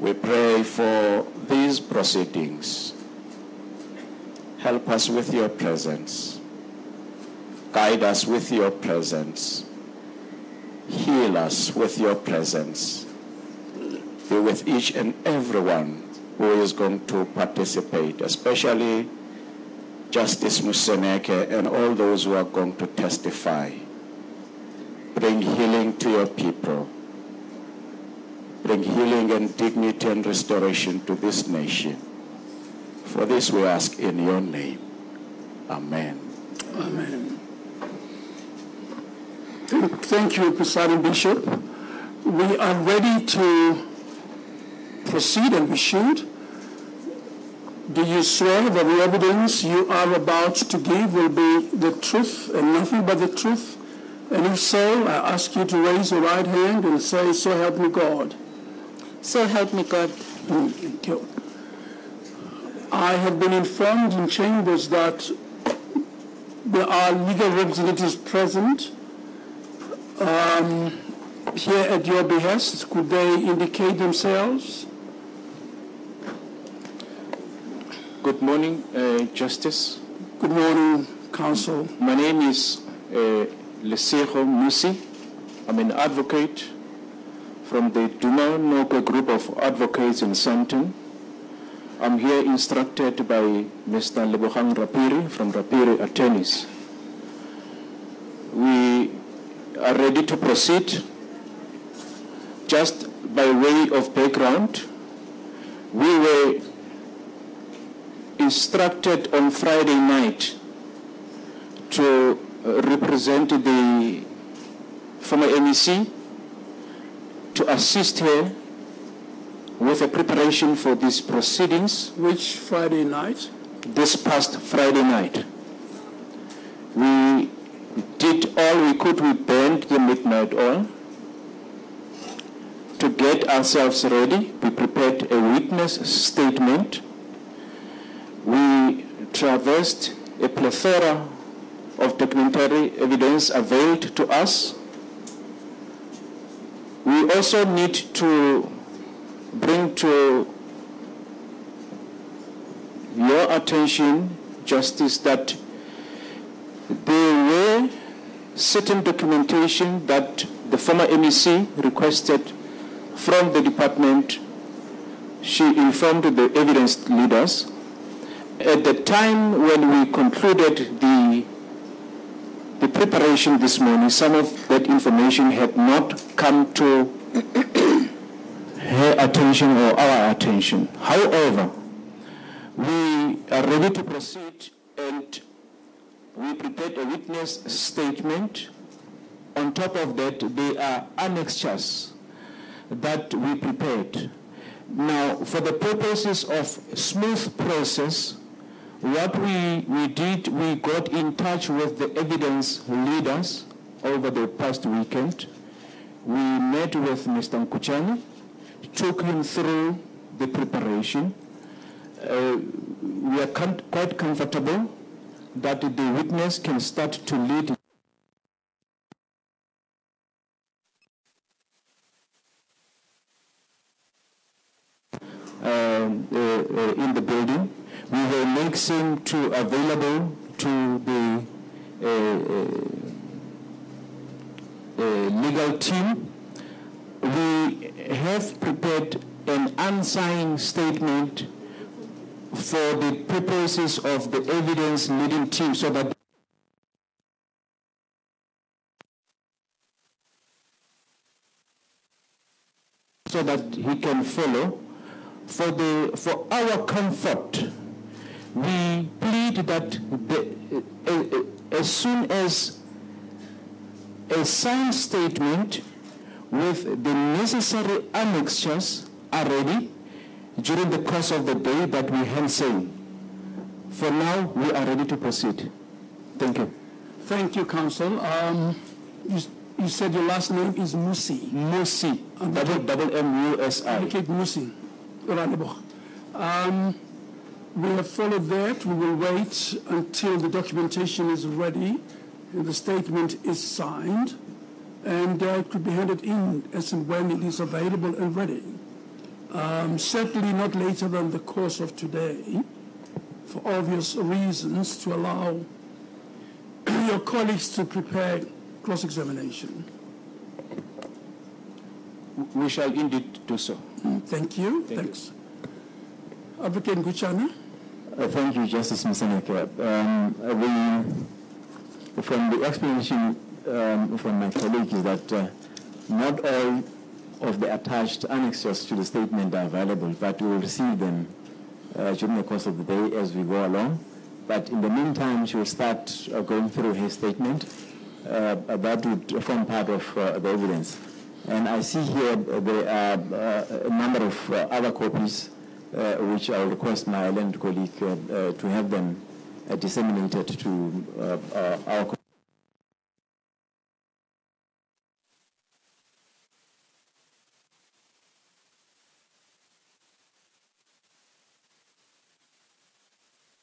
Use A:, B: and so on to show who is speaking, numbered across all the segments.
A: We pray for these proceedings. Help us with your presence. Guide us with your presence. Heal us with your presence. Be with each and everyone who is going to participate, especially Justice Museneke and all those who are going to testify. Bring healing to your people. Bring healing and dignity and restoration to this nation. For this we ask in your name. Amen.
B: Amen. Thank you, Presiding Bishop. We are ready to proceed, and we should. Do you swear that the evidence you are about to give will be the truth and nothing but the truth? And if so, I ask you to raise your right hand and say, "So help me God."
C: So help me God.
B: Thank you. I have been informed in chambers that there are legal representatives present here at your behest. Could they indicate themselves?
D: Good morning, Justice.
B: Good morning, Counsel.
D: My name is Lesego Musi. I'm an advocate from the Duma Noke group of advocates in Sandton. I'm here instructed by Mr. Lebogang Rapiri from Rapiri Attorneys. We are ready to proceed. Just by way of background, we were instructed on Friday night to represent the former MEC, to assist her with the preparation for these proceedings.
B: Which Friday night?
D: This past Friday night. We did all we could. We burned the midnight oil to get ourselves ready. We prepared a witness statement. We traversed a plethora of documentary evidence availed to us. We also need to bring to your attention, Justice, that there were certain documentation that the former MEC requested from the department. She informed the evidence leaders. At the time when we concluded the preparation this morning, some of that information had not come to her attention or our attention. However, we are ready to proceed, and we prepared a witness statement. On top of that, there are annexures that we prepared. Now, for the purposes of smooth process, what we did, we got in touch with the evidence leaders over the past weekend. We met with Mr. Qedani, took him through the preparation. We are quite comfortable that the witness can start to lead in the building. We will make him available to the legal team. We have prepared an unsigned statement for the purposes of the evidence leading team, so that he can follow. For our comfort, we plead that as soon as a signed statement with the necessary annexures are ready during the course of the day, that we hand sign. For now, we are ready to proceed. Thank you.
B: Thank you, Counsel. You said your last name is Musi.
D: Musi. Double M-U-S-I.
B: Advocate Musi. We have followed that. We will wait until the documentation is ready and the statement is signed, and it could be handed in as and when it is available and ready. Certainly not later than the course of today, for obvious reasons, to allow your colleagues to prepare cross-examination.
D: We shall indeed do so.
B: Thank you. Thanks. Advocate Qedani.
E: Thank you, Justice Mseneke. From the explanation from my colleague is that not all of the attached annexes to the statement are available, but we will receive them during the course of the day as we go along. But in the meantime, she will start going through her statement. That would form part of the evidence. And I see here there are a number of other copies which I will request my learned colleague to have them disseminated to our colleagues.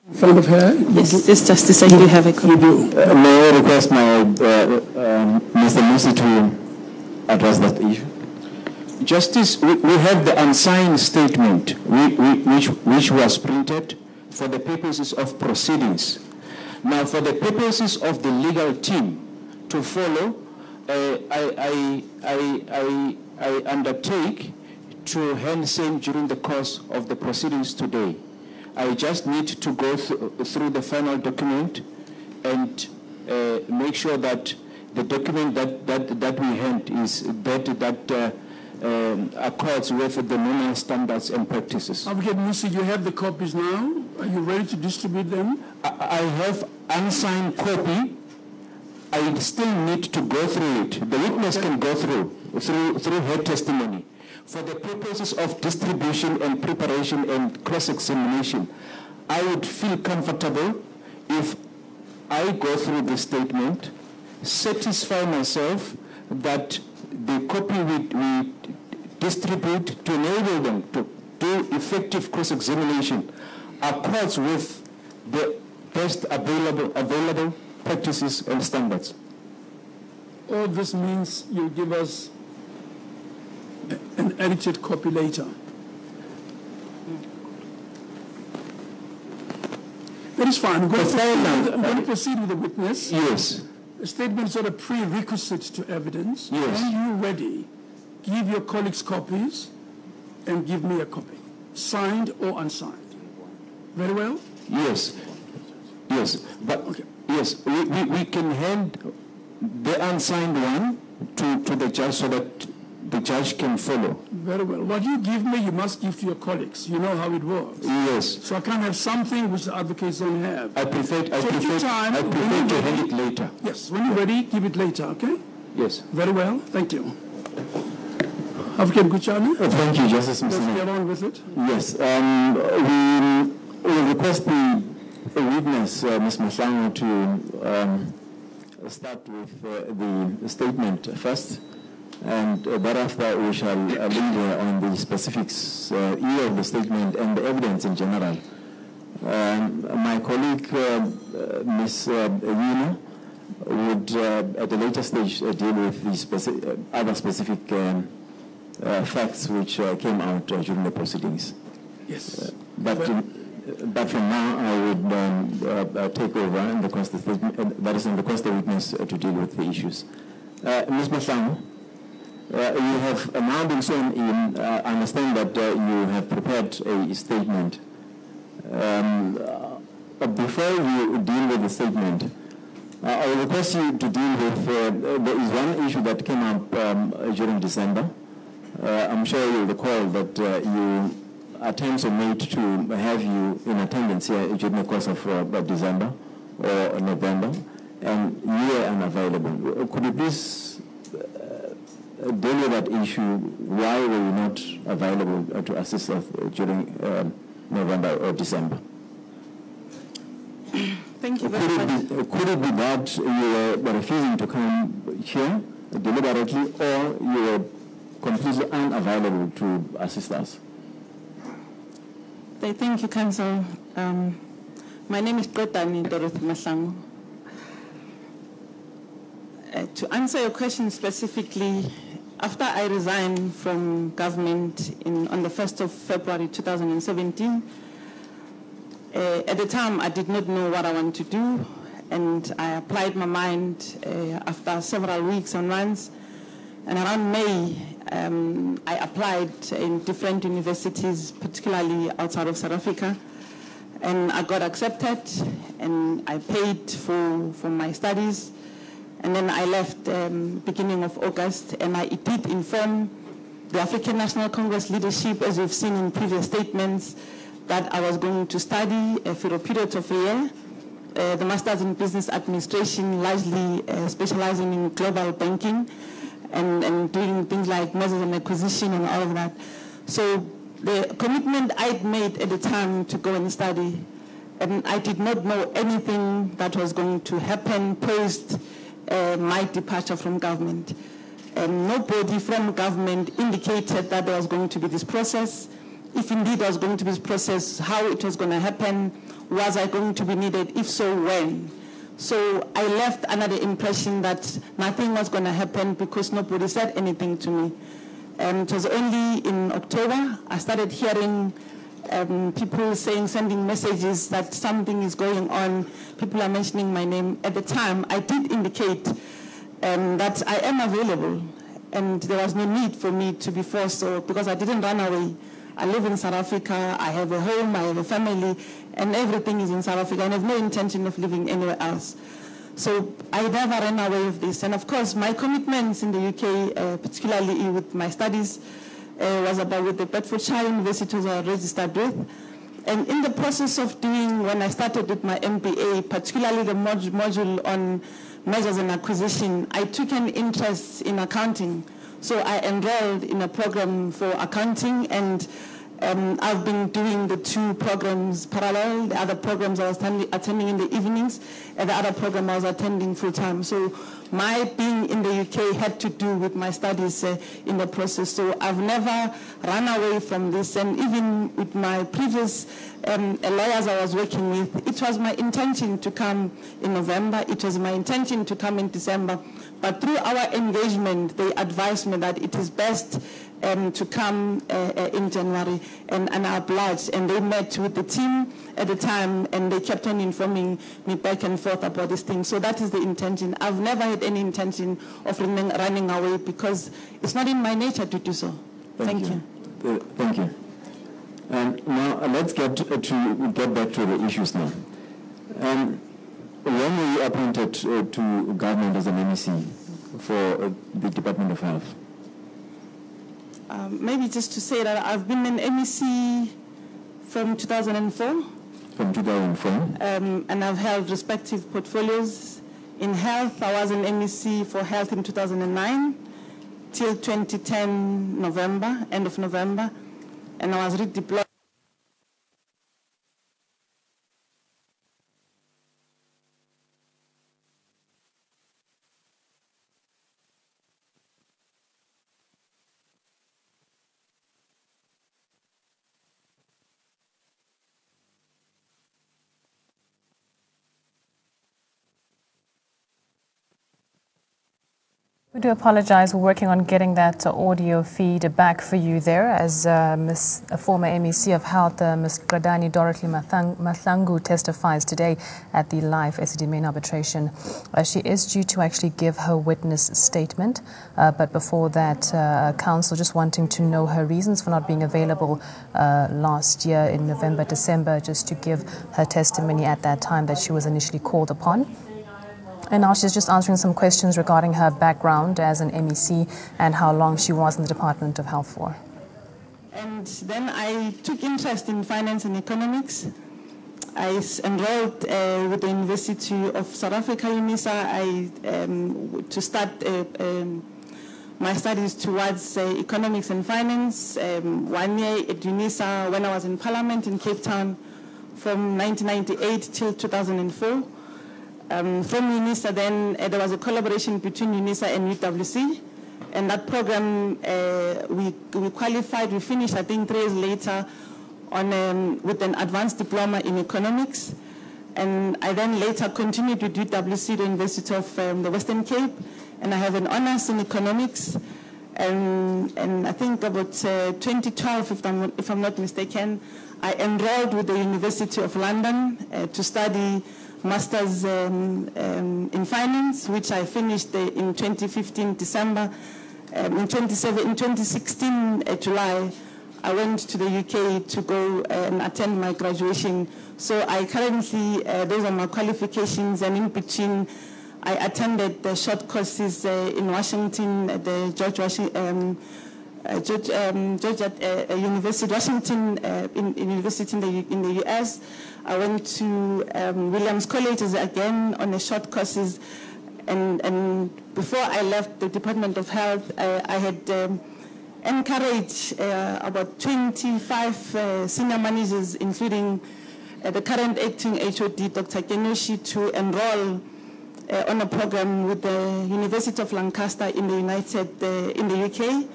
B: In front of her?
C: Yes, Justice, I do have a copy.
B: You do.
E: May I request my Mr. Musi to address that issue?
D: Justice, we have the unsigned statement which was printed for the purposes of proceedings. Now, for the purposes of the legal team to follow, I undertake to hand same during the course of the proceedings today. I just need to go through the final document and make sure that the document that we hand is that accords with the normal standards and practices.
B: Advocate Musi, you have the copies now. Are you ready to distribute them?
D: I have unsigned copy. I still need to go through it. The witness can go through her testimony. For the purposes of distribution and preparation and cross-examination, I would feel comfortable if I go through the statement, satisfy myself that the copy we distribute to enable them to do effective cross-examination accords with the best available practices and standards.
B: All this means you'll give us an edited copy later. That is fine. I'm going to proceed with the witness.
D: Yes.
B: A statement is not a prerequisite to evidence.
D: Yes.
B: When you're ready, give your colleagues copies and give me a copy, signed or unsigned. Very well?
D: Yes. Yes. But
B: Okay.
D: yes, we can hand the unsigned one to the judge so that the judge can follow.
B: Very well. What you give me, you must give to your colleagues. You know how it works.
D: Yes.
B: So I can't have something which the advocates don't have.
D: I prefer
B: Take your time.
D: to hand it later.
B: Yes, when you're ready, give it later, okay?
D: Yes.
B: Very well. Thank you. Advocate Qedani,
E: Thank you, Justice
B: let's
E: Mseneke.
B: get on with it.
E: Yes, we will request the witness, Ms. Mahlangu, to start with the statement first, and thereafter we shall linger on the specifics here of the statement and the evidence in general. My colleague, Ms. Yuna, would at a later stage deal with the other specific facts which came out during the proceedings.
B: Yes.
E: But from now, I would take over in the course of the statement, that is in the course of the witness to deal with the issues. Ms. Mahlangu, you have now been sworn in. I understand that you have prepared a statement. Before you deal with the statement, I will request you to deal with, there is one issue that came up during December. I'm sure you'll recall that attempts were made to have you in attendance here during the course of December or November, and you were unavailable. Could you please deal with that issue? Why were you not available to assist us during November or December?
C: Thank you very much.
E: Could it be that you were refusing to come here deliberately, or you were completely unavailable to assist us?
C: Thank you, Counsel. My name is Qedani Mahlangu. To answer your question specifically, After I resigned from government on the 1st of February 2017, at the time I did not know what I wanted to do, and I applied my mind after several weeks and months. And around May, I applied in different universities, particularly outside of South Africa, and I got accepted, and I paid for my studies. And then I left beginning of August, and I did inform the African National Congress leadership, as we've seen in previous statements, that I was going to study for a period of a year, the Masters in Business Administration, largely specializing in global banking and doing things like mergers and acquisition and all of that. So the commitment I'd made at the time to go and study, and I did not know anything that was going to happen post my departure from government. Nobody from government indicated that there was going to be this process. If indeed there was going to be this process, how it was going to happen, was I going to be needed, if so, when? So I left under the impression that nothing was going to happen because nobody said anything to me. It was only in October I started hearing people sending messages that something is going on. People are mentioning my name. At the time, I did indicate that I am available, and there was no need for me to be forced, because I didn't run away. I live in South Africa, I have a home, I have a family, and everything is in South Africa, and I have no intention of living anywhere else. So I never ran away with this. And of course, my commitments in the UK, particularly with my studies, was about with the Bedfordshire University I was registered with. And in the process of doing, when I started with my MBA, particularly the module on mergers and acquisition, I took an interest in accounting. So I enrolled in a program for accounting, and I've been doing the two programs parallel. The other programs I was attending in the evenings, and the other program I was attending full time. So my being in the UK had to do with my studies in the process. So I've never run away from this. And even with my previous lawyers I was working with, it was my intention to come in November. It was my intention to come in December. But through our engagement, they advised me that it is best to come in January, and I obliged. And they met with the team at the time, and they kept on informing me back and forth about this thing. So that is the intention. I've never had any intention of running away, because it's not in my nature to do so. Thank you.
E: Thank you. Now let's get back to the issues now. When were you appointed to government as an MEC for the Department of Health?
C: Maybe just to say that I've been an MEC from 2004.
E: From 2004?
C: And I've held respective portfolios. In health, I was an MEC for health in 2009 till 2010 November, end of November, and I was redeployed.
F: We do apologize. We're working on getting that audio feed back for you there, as former MEC of Health, Ms. Qedani Mahlangu, testifies today at the live SED main arbitration. She is due to actually give her witness statement, but before that, counsel just wanting to know her reasons for not being available last year in November, December, just to give her testimony at that time that she was initially called upon. And now she's just answering some questions regarding her background as an MEC and how long she was in the Department of Health for.
C: And then I took interest in finance and economics. I enrolled with the University of South Africa, UNISA, to start my studies towards economics and finance. 1 year at UNISA when I was in Parliament in Cape Town from 1998 till 2004. From UNISA then, there was a collaboration between UNISA and UWC, and that program, we qualified, we finished, I think 3 years later, with an advanced diploma in economics. And I then later continued with UWC, the University of the Western Cape, and I have an honors in economics. And I think about 2012, if I'm not mistaken, I enrolled with the University of London to study Masters in Finance, which I finished in 2015 December. In 2016 July, I went to the UK to go and attend my graduation. So I currently, those are my qualifications, and in between, I attended the short courses in Washington, at the George University, Washington University in the US. I went to Williams College again on the short courses, and before I left the Department of Health, I had encouraged about 25 senior managers, including the current acting HOD, Dr. Kenoshi, to enroll on a program with the University of Lancaster in the UK.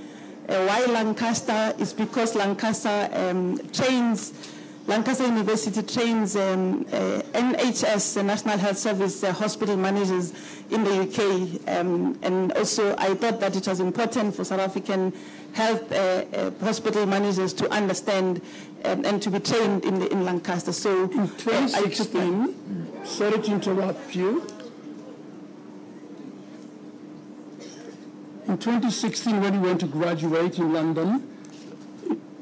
C: Why Lancaster is because Lancaster University trains NHS, the National Health Service hospital managers in the UK. And also I thought that it was important for South African health hospital managers to understand and to be trained in Lancaster. So
B: in 2016, sorry to interrupt you. In 2016, when you went to graduate in London,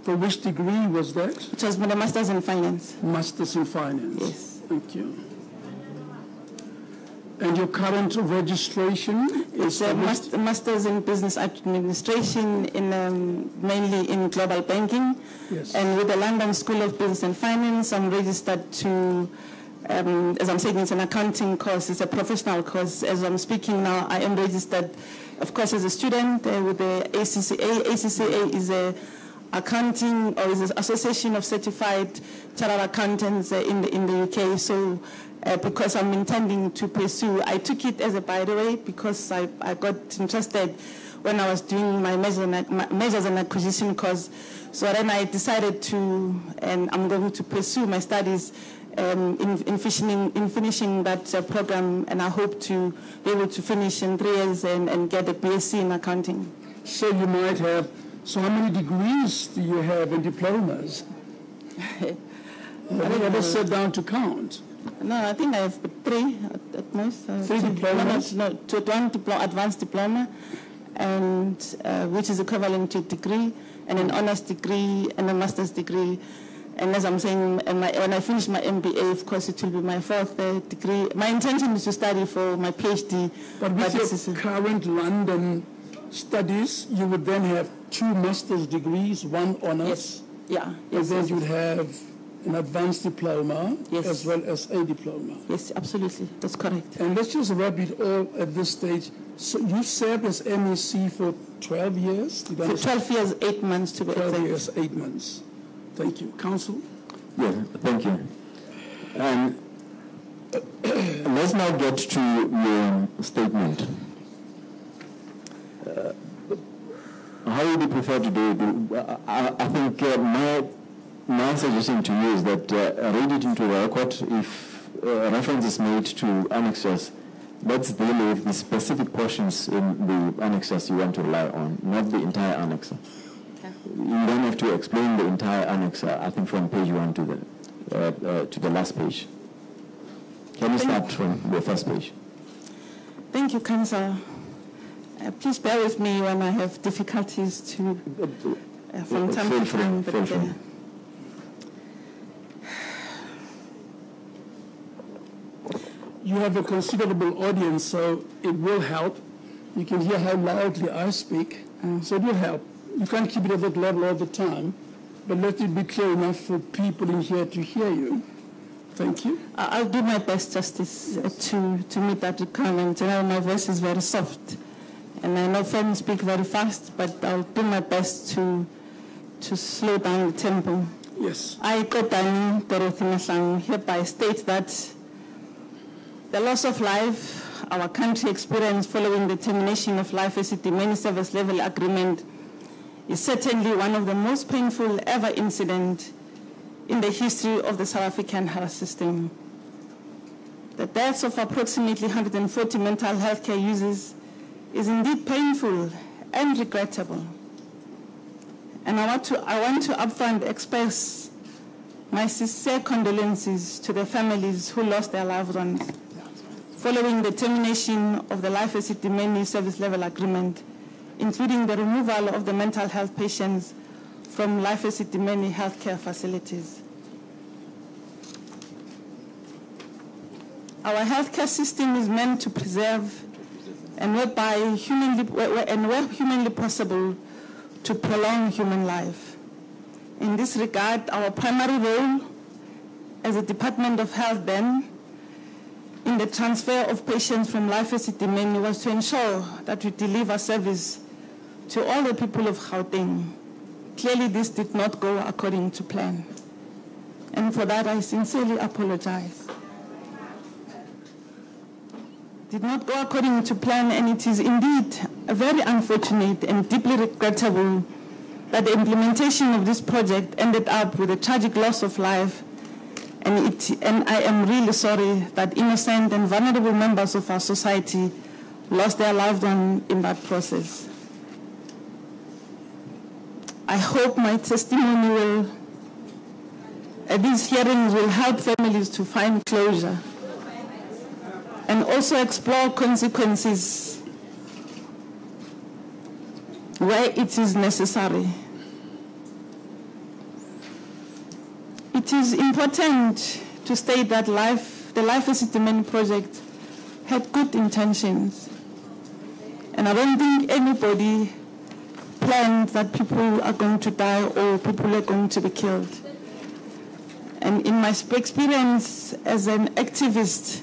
B: for which degree was that?
C: It was a Master's in Finance.
B: Master's in Finance.
C: Yes.
B: Thank you. And your current registration is
C: a Master's in Business Administration, mainly in global banking.
B: Yes.
C: And with the London School of Business and Finance, I'm registered to, as I'm saying, it's an accounting course. It's a professional course. As I'm speaking now, I am registered, of course, as a student with the ACCA. ACCA is a accounting, or is an association of certified chartered accountants in the UK. So because I'm intending to pursue, I took it as a by the way because I got interested when I was doing my measures and acquisition course. So then I decided to, and I'm going to pursue my studies in finishing that program, and I hope to be able to finish in 3 years and get a BSc in accounting.
B: So you might have, so how many degrees do you have and diplomas? Have you ever sat down to count?
C: No, I think I have 3 at most.
B: 3 diplomas?
C: No, one advanced diploma, and which is equivalent to a degree, and an honors degree, and a master's degree. And as I'm saying, when I finish my MBA, of course, it will be my 4th degree. My intention is to study for my PhD.
B: But with your current London studies, you would then have 2 master's degrees, 1 honors.
C: Yes. Yeah. Yes,
B: and then you'd have an advanced diploma,
C: yes,
B: as well as a diploma.
C: Yes, absolutely. That's correct.
B: And let's just wrap it all at this stage. So you served as MEC for 12 years?
C: For 12 years, 8 months to be exact.
B: 12 years, 8 months. Thank you. Counsel?
E: Yeah, thank you. Let's now get to your statement. How would you prefer to do it? I think my suggestion to you is that read it into the record. If reference is made to annexures, let's deal with the specific portions in the annexures you want to rely on, not the entire annexure. Okay. You don't have to explain the entire annexure, I think, from page 1 to the last page. Can you start from the first page?
C: Thank you, Councillor. Please bear with me when I have difficulties to, from time to time.
B: You have a considerable audience, so it will help. You can hear how loudly I speak, so it will help. You can't keep it at that level all the time, but let it be clear enough for people in here to hear you. Thank you.
C: I'll do my best, Justice, to meet that requirement. I know my voice is very soft, and I know firms speak very fast, but I'll do my best to slow down the tempo.
B: Yes.
C: I, Qedani Mahlangu, hereby state that the loss of life our country experienced following the termination of life as a diminished service level agreement is certainly one of the most painful ever incident in the history of the South African health system. The deaths of approximately 140 mental health care users is indeed painful and regrettable. And I want to upfront express my sincere condolences to the families who lost their loved ones following the termination of the Life Esidimeni service level agreement, including the removal of the mental health patients from Life Esidimeni healthcare facilities. Our healthcare system is meant to preserve and where humanly possible, to prolong human life. In this regard, our primary role as a Department of Health then, in the transfer of patients from Life Esidimeni, was to ensure that we deliver service to all the people of Gauteng. Clearly, this did not go according to plan. And for that, I sincerely apologize. Did not go according to plan, and it is indeed very unfortunate and deeply regrettable that the implementation of this project ended up with a tragic loss of life, and I am really sorry that innocent and vulnerable members of our society lost their loved one in that process. I hope my testimony at these hearings will help families to find closure and also explore consequences where it is necessary. It is important to state that the Life Esidimeni project had good intentions, and I don't think anybody planned that people are going to die or people are going to be killed. And in my experience as an activist,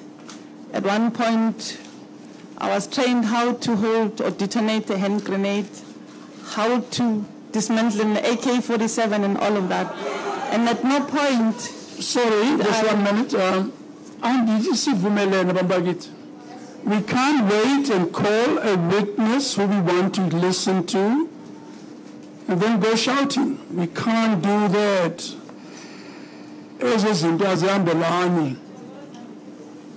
C: at one point, I was trained how to hold or detonate a hand grenade, how to dismantle an AK-47 and all of that. And at no point...
B: Sorry, just 1 minute. We can't wait and call a witness who we want to listen to and then go shouting. We can't do that.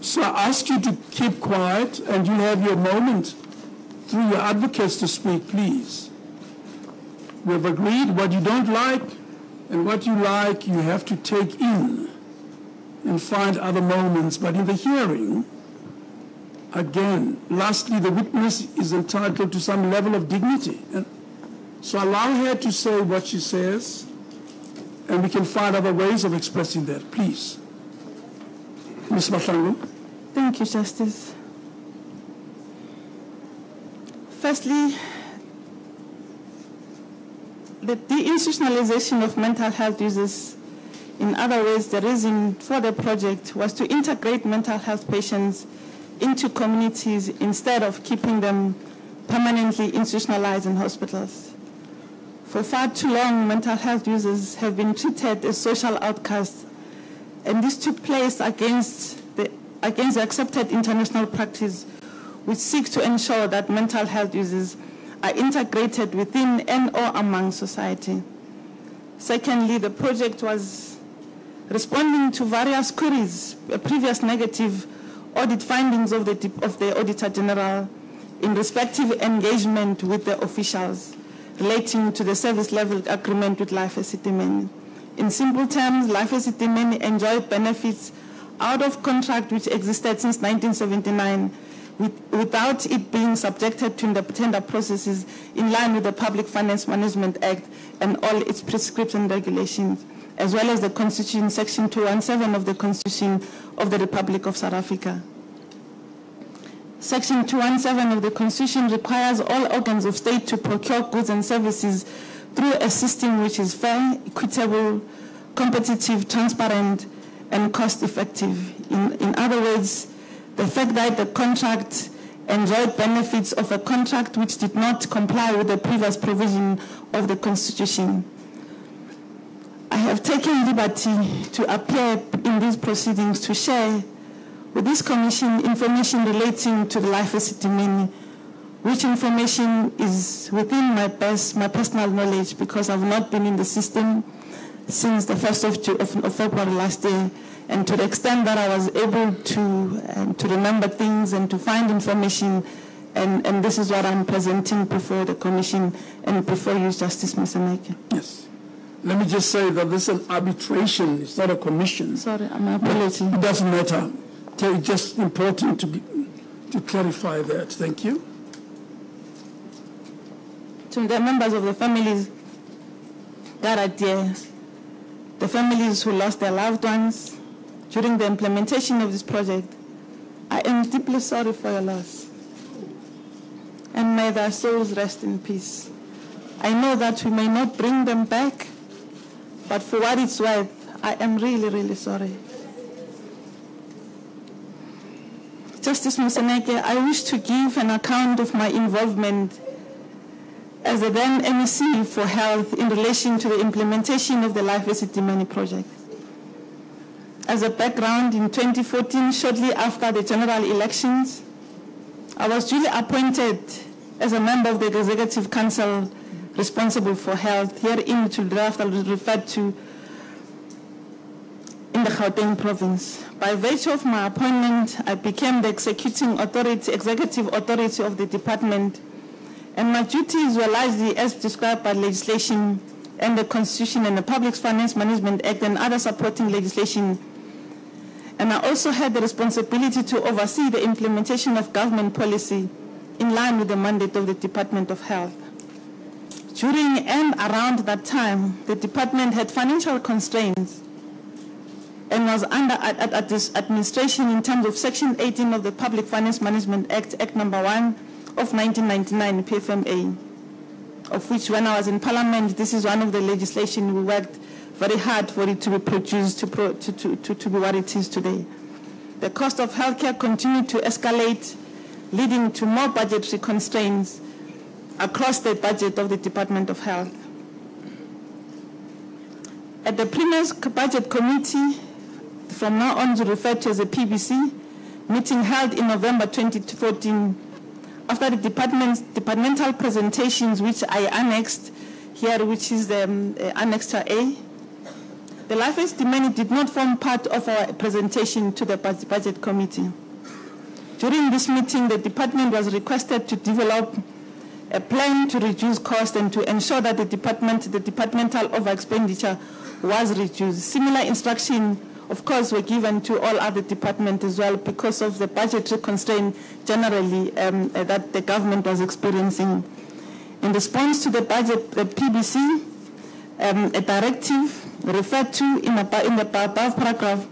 B: So I ask you to keep quiet, and you have your moment through your advocates to speak, please. We have agreed what you don't like and what you like you have to take in and find other moments. But in the hearing, again, lastly, the witness is entitled to some level of dignity. And so allow her to say what she says, and we can find other ways of expressing that. Please. Ms. Mahlangu.
C: Thank you, Justice. Firstly, the deinstitutionalization of mental health users, in other words, the reason for the project was to integrate mental health patients into communities instead of keeping them permanently institutionalized in hospitals. For far too long, mental health users have been treated as social outcasts, and this took place against the accepted international practice, which seeks to ensure that mental health users are integrated within and or among society. Secondly, the project was responding to various queries, previous negative audit findings of the Auditor General in respective engagement with the officials relating to the service level agreement with Life Esidimeni. In simple terms, Life Esidimeni enjoyed benefits out of contract which existed since 1979 without it being subjected to the tender processes in line with the Public Finance Management Act and all its prescriptions and regulations, as well as the Constitution, Section 217 of the Constitution of the Republic of South Africa. Section 217 of the Constitution requires all organs of state to procure goods and services through a system which is fair, equitable, competitive, transparent, and cost-effective. In other words, the fact that the contract enjoyed benefits of a contract which did not comply with the previous provision of the Constitution. I have taken liberty to appear in these proceedings to share with this Commission information relating to the Life Esidimeni, which information is within my personal knowledge because I've not been in the system since the 1st of February last year. And to the extent that I was able to remember things and to find information, And this is what I'm presenting before the Commission and before you, Justice Moseneke.
B: Yes. Let me just say that this is an arbitration. It's not a commission.
C: Sorry, my apologies.
B: It doesn't matter. It's just important to clarify that. Thank you.
C: To the members of the families that are there, the families who lost their loved ones during the implementation of this project, I am deeply sorry for your loss. And may their souls rest in peace. I know that we may not bring them back, but for what it's worth, I am really, really sorry. Justice Moseneke, I wish to give an account of my involvement as the then MEC for Health in relation to the implementation of the Life Esidimeni project. As a background, in 2014, shortly after the general elections, I was duly appointed as a member of the Executive Council responsible for health here in Children, referred to in the Gauteng province. By virtue of my appointment, I became the executive authority of the department, and my duties were largely as described by legislation and the Constitution and the Public Finance Management Act and other supporting legislation. And I also had the responsibility to oversee the implementation of government policy in line with the mandate of the Department of Health. During and around that time, the department had financial constraints and was under administration in terms of Section 18 of the Public Finance Management Act, Act number 1 of 1999, PFMA, of which when I was in Parliament, this is one of the legislation we worked very hard for it to be produced to be what it is today. The cost of healthcare continued to escalate, leading to more budgetary constraints across the budget of the Department of Health. At the previous Budget Committee, from now on to refer to as a PBC, meeting held in November 2014, after the departmental presentations which I annexed here, which is the Annexure A, the Life Esidimeni did not form part of our presentation to the Budget Committee. During this meeting, the department was requested to develop a plan to reduce cost and to ensure that the departmental over-expenditure was reduced. Similar instruction, of course, were given to all other departments as well because of the budgetary constraint generally that the government was experiencing. In response to the budget, the PBC, a directive referred to in the above paragraph,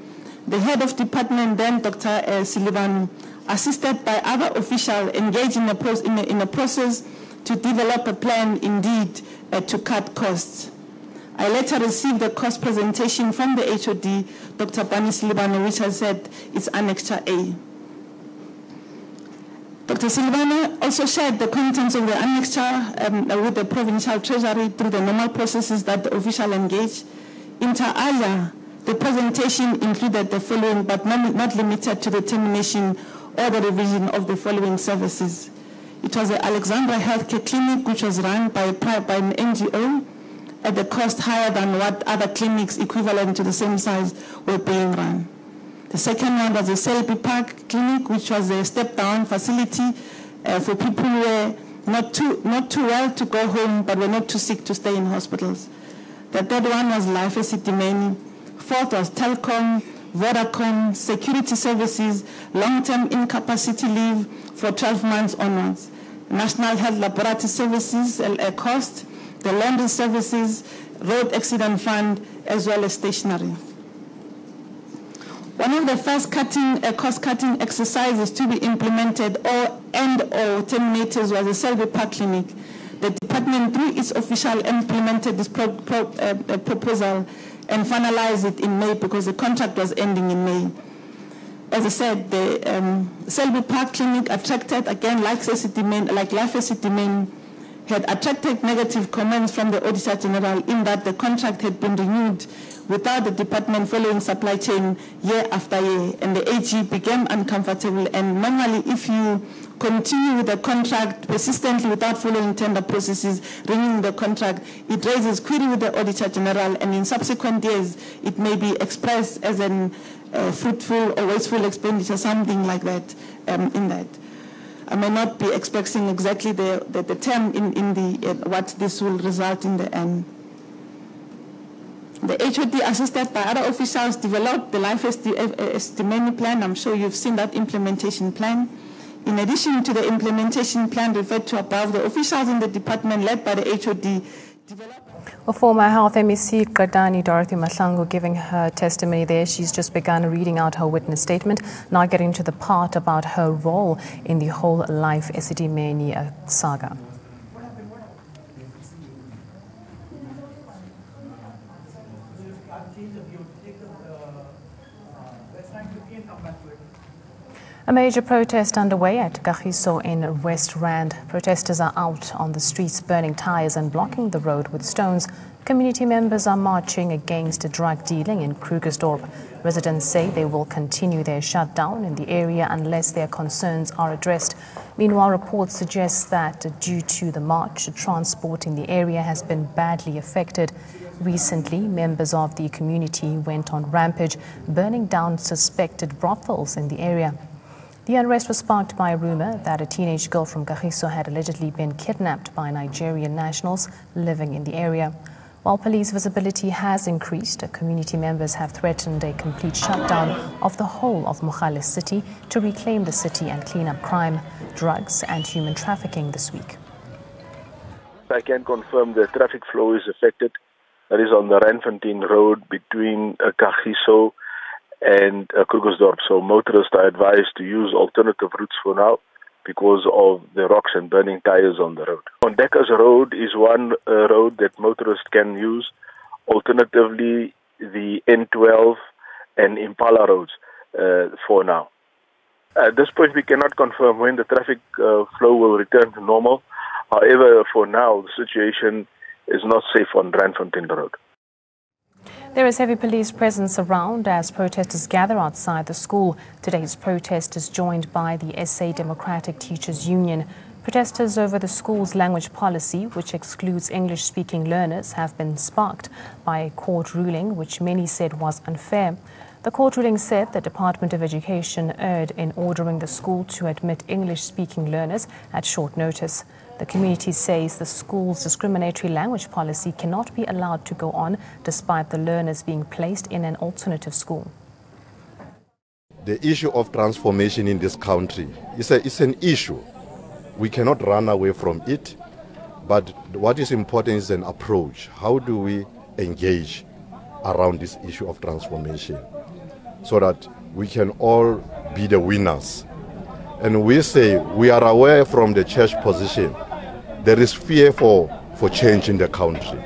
C: the head of department, then Dr. Silibanu, assisted by other officials, engaged in a process to develop a plan indeed to cut costs. I later received the cost presentation from the HOD, Dr. Pani Silibanu, which has said it's Annexure A. Dr. Silibanu also shared the contents of the annexure with the provincial treasury through the normal processes that the official engaged. Inter alia, the presentation included the following, but not limited to the termination or the revision of the following services. It was the Alexandra Healthcare Clinic, which was run by an NGO at the cost higher than what other clinics equivalent to the same size were being run. The second one was the Selby Park Clinic, which was a step-down facility for people who were not too well to go home, but were not too sick to stay in hospitals. The third one was Life Esidimeni. Fourth was Telcom, Vodacom, security services, long-term incapacity leave for 12 months onwards, National Health Laboratory Services, cost, the laundry services, road accident fund, as well as stationery. One of the first cost-cutting exercises to be implemented or terminated was the Selby Park Clinic. The department, through its official, implemented this proposal and finalized it in May because the contract was ending in May. As I said, the Selby Park Clinic attracted, again, like Life Esidimeni, had attracted negative comments from the Auditor General in that the contract had been renewed without the department following supply chain year after year, and the AG became uncomfortable. And manually, if you continue with the contract persistently without following tender processes, renewing the contract, it raises query with the Auditor General, and in subsequent years, it may be expressed as an fruitful or wasteful expenditure, something like that in that. I may not be expressing exactly the term in the what this will result in the end. The HOD, assisted by other officials, developed the life testimony plan. I'm sure you've seen that implementation plan. In addition to the implementation plan referred to above, the officials in the department led by the HOD developed.
F: Well, former Health MEC Qedani Mahlangu giving her testimony there. She's just begun reading out her witness statement, now getting to the part about her role in the whole life testimony saga. A major protest underway at Kagiso in West Rand. Protesters are out on the streets burning tires and blocking the road with stones. Community members are marching against drug dealing in Krugersdorp. Residents say they will continue their shutdown in the area unless their concerns are addressed. Meanwhile, reports suggest that due to the march, transport in the area has been badly affected. Recently, members of the community went on rampage, burning down suspected brothels in the area. The unrest was sparked by a rumor that a teenage girl from Kagiso had allegedly been kidnapped by Nigerian nationals living in the area. While police visibility has increased, community members have threatened a complete shutdown of the whole of Mogale city to reclaim the city and clean up crime, drugs and human trafficking this week.
G: I can confirm the traffic flow is affected. That is on the Randfontein Road between Kagiso and Krugersdorp. So motorists are advised to use alternative routes for now because of the rocks and burning tires on the road. On Dekkers Road is one road that motorists can use. Alternatively, the N12 and Impala roads for now. At this point, we cannot confirm when the traffic flow will return to normal. However, for now, the situation is not safe on Randfontein Road.
F: There is heavy police presence around as protesters gather outside the school. Today's protest is joined by the SA Democratic Teachers Union. Protesters over the school's language policy, which excludes English-speaking learners, have been sparked by a court ruling which many said was unfair. The court ruling said the Department of Education erred in ordering the school to admit English-speaking learners at short notice. The community says the school's discriminatory language policy cannot be allowed to go on despite the learners being placed in an alternative school.
H: The issue of transformation in this country is an issue. We cannot run away from it, but what is important is an approach. How do we engage around this issue of transformation so that we can all be the winners? And we say we are aware from the church position there is fear for change in the country.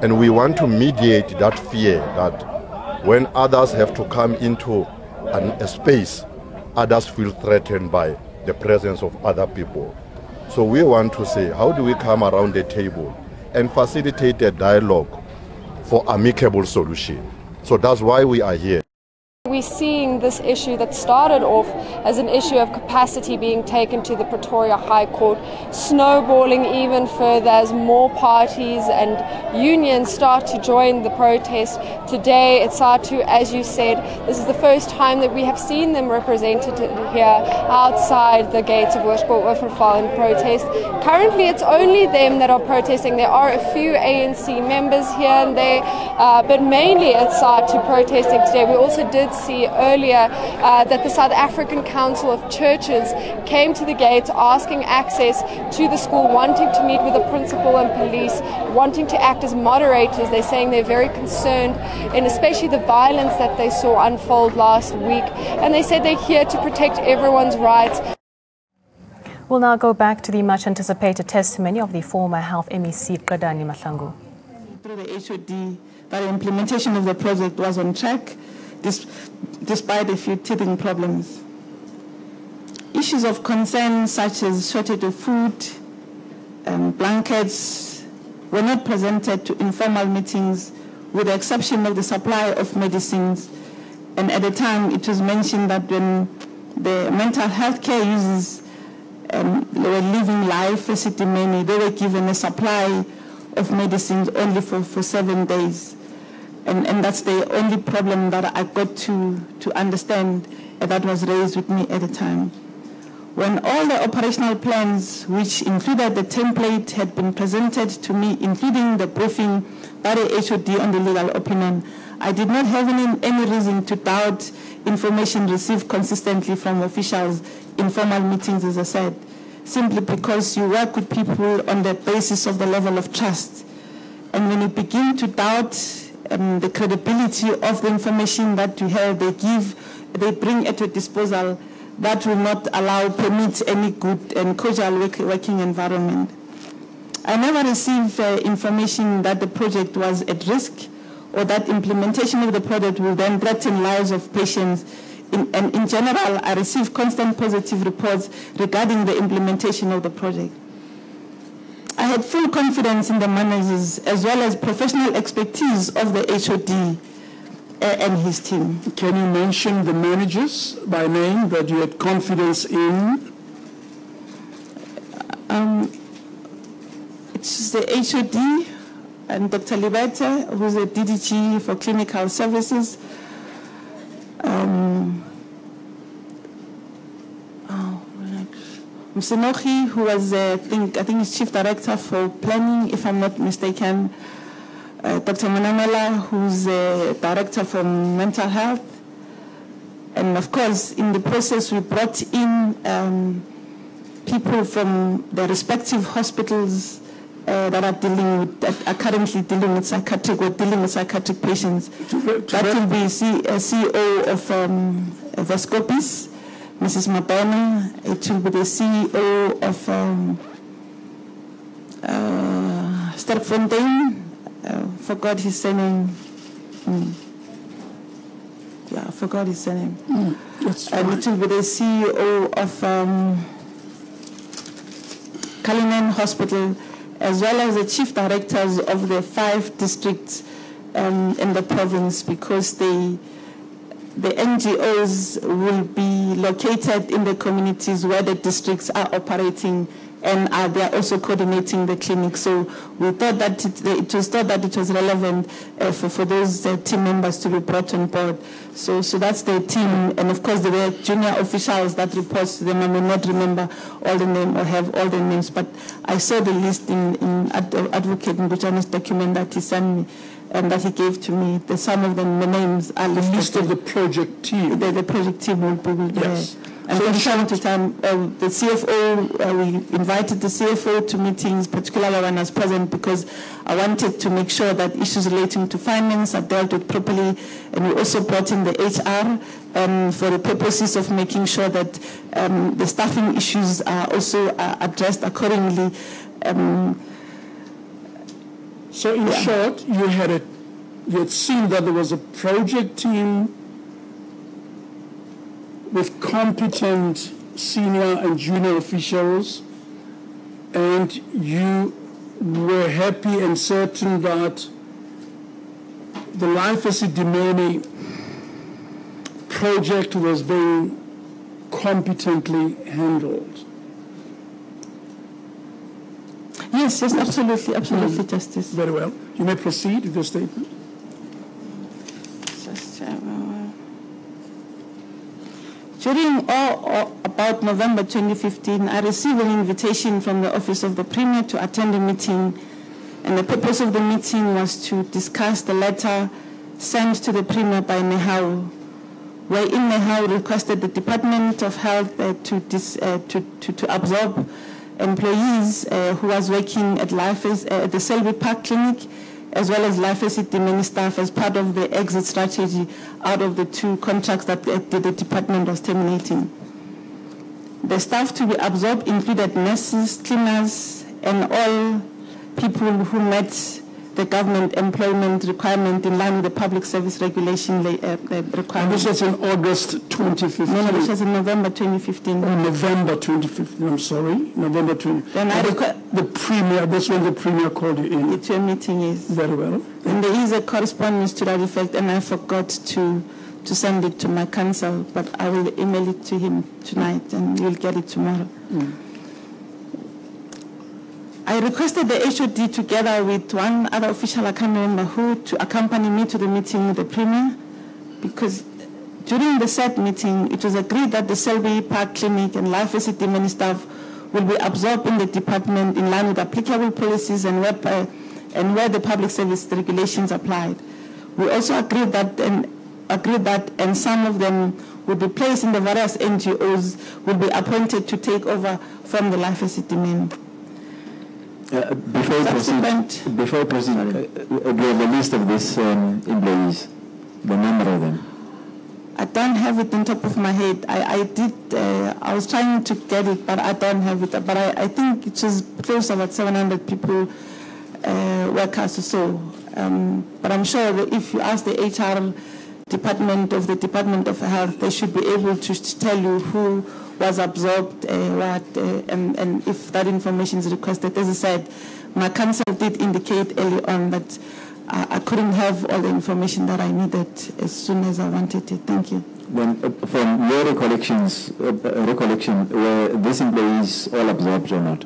H: And we want to mediate that fear that when others have to come into a space, others feel threatened by the presence of other people. So we want to say, how do we come around the table and facilitate a dialogue for amicable solution? So that's why we are here.
I: We're seeing this issue that started off as an issue of capacity being taken to the Pretoria High Court, snowballing even further as more parties and unions start to join the protest. Today it's SADTU, as you said, this is the first time that we have seen them represented here outside the gates of Hoërskool in protest. Currently it's only them that are protesting. There are a few ANC members here and there, but mainly it's SADTU protesting today. We also did see earlier that the South African Council of Churches came to the gate asking access to the school, wanting to meet with the principal and police, wanting to act as moderators. They're saying they're very concerned in especially the violence that they saw unfold last week, and they said they're here to protect everyone's rights.
F: We'll now go back to the much anticipated testimony of the former Health MEC Qedani Mahlangu.
C: Through the HOD, that the implementation of the project was on track, despite a few teething problems. Issues of concern such as shortage of food, blankets were not presented to informal meetings with the exception of the supply of medicines. And at the time it was mentioned that when the mental health care users they were living life many, they were given a supply of medicines only for 7 days. And that's the only problem that I got to understand, and that was raised with me at the time. When all the operational plans, which included the template, had been presented to me, including the briefing by the HOD on the legal opinion, I did not have any reason to doubt information received consistently from officials in formal meetings, as I said, simply because you work with people on the basis of the level of trust. And when you begin to doubt the credibility of the information that you have, they bring at your disposal, that will not permit any good and cordial working environment. I never received information that the project was at risk or that implementation of the project will then threaten lives of patients. And in general, I received constant positive reports regarding the implementation of the project. I had full confidence in the managers as well as professional expertise of the HOD and his team.
B: Can you mention the managers by name that you had confidence in?
C: It's the HOD and Dr. Libete, who's the DDG for Clinical Services. Msenochi, who was, I think he's Chief Director for Planning, if I'm not mistaken. Dr. Manamela, who's the Director for Mental Health. And of course, in the process, we brought in people from the respective hospitals that are currently dealing with psychiatric patients. That will be CEO of Vescopis, Mrs. Mabena. It will be the CEO of Sterkfontein. Forgot his surname. Yeah, I forgot his surname. And it will be the CEO of Cullinan Hospital, as well as the chief directors of the 5 districts in the province, because the NGOs will be located in the communities where the districts are operating, and they are also coordinating the clinic. So we thought that it was relevant for those team members to be brought on board. So that's the team, and of course there were junior officials that report to them. I may not remember all the names or have all the names, but I saw the list in Advocate Mbuchana's document that he sent me and that he gave to me. Some of them, the names are listed.
B: The list of the project team.
C: The project team will be
B: yes.
C: there. And from time to time, the CFO, we invited the CFO to meetings, particularly when I was present, because I wanted to make sure that issues relating to finance are dealt with properly. And we also brought in the HR for the purposes of making sure that the staffing issues are also addressed accordingly.
B: So in short, you had seen that there was a project team with competent senior and junior officials, and you were happy and certain that the Life as a Dimene project was being competently handled.
C: Yes, absolutely, Justice.
B: Very well. You may proceed with your statement.
C: During about November 2015, I received an invitation from the Office of the Premier to attend a meeting, and the purpose of the meeting was to discuss the letter sent to the Premier by Nehau, wherein Nehau requested the Department of Health to absorb employees who was working at the Selby Park Clinic, as well as Life as a Dimene staff, as part of the exit strategy out of the 2 contracts that the department was terminating. The staff to be absorbed included nurses, cleaners, and all people who met the government employment requirement in line with the public service regulation requirement.
B: And this was in August 2015?
C: No, this was in November 2015.
B: Oh, November 2015, I'm sorry. November 2015. Then the Premier, that's when the Premier called you in.
C: It's your meeting, yes.
B: Very well.
C: And there is a correspondence to that effect, and I forgot to send it to my counsel, but I will email it to him tonight, and you'll get it tomorrow. I requested the HOD together with one other official, I can't remember who, to accompany me to the meeting with the Premier, because During the said meeting, it was agreed that the Selby Park Clinic and Life Esidimeni staff will be absorbed in the department in line with applicable policies and where the public service regulations applied. We also agreed that and some of them would be placed in the various NGOs, will be appointed to take over from the Life Esidimeni.
E: Before proceeding, the list of these employees, the number of them.
C: I don't have it on top of my head. I was trying to get it, but I don't have it. But I think it was close to about 700 people, workers or so. But I'm sure that if you ask the HR department of the Department of Health, they should be able to tell you who was absorbed, and if that information is requested. As I said, my counsel did indicate early on that I couldn't have all the information that I needed as soon as I wanted it. Thank you.
E: Then, from your recollection, were these employees all absorbed or not?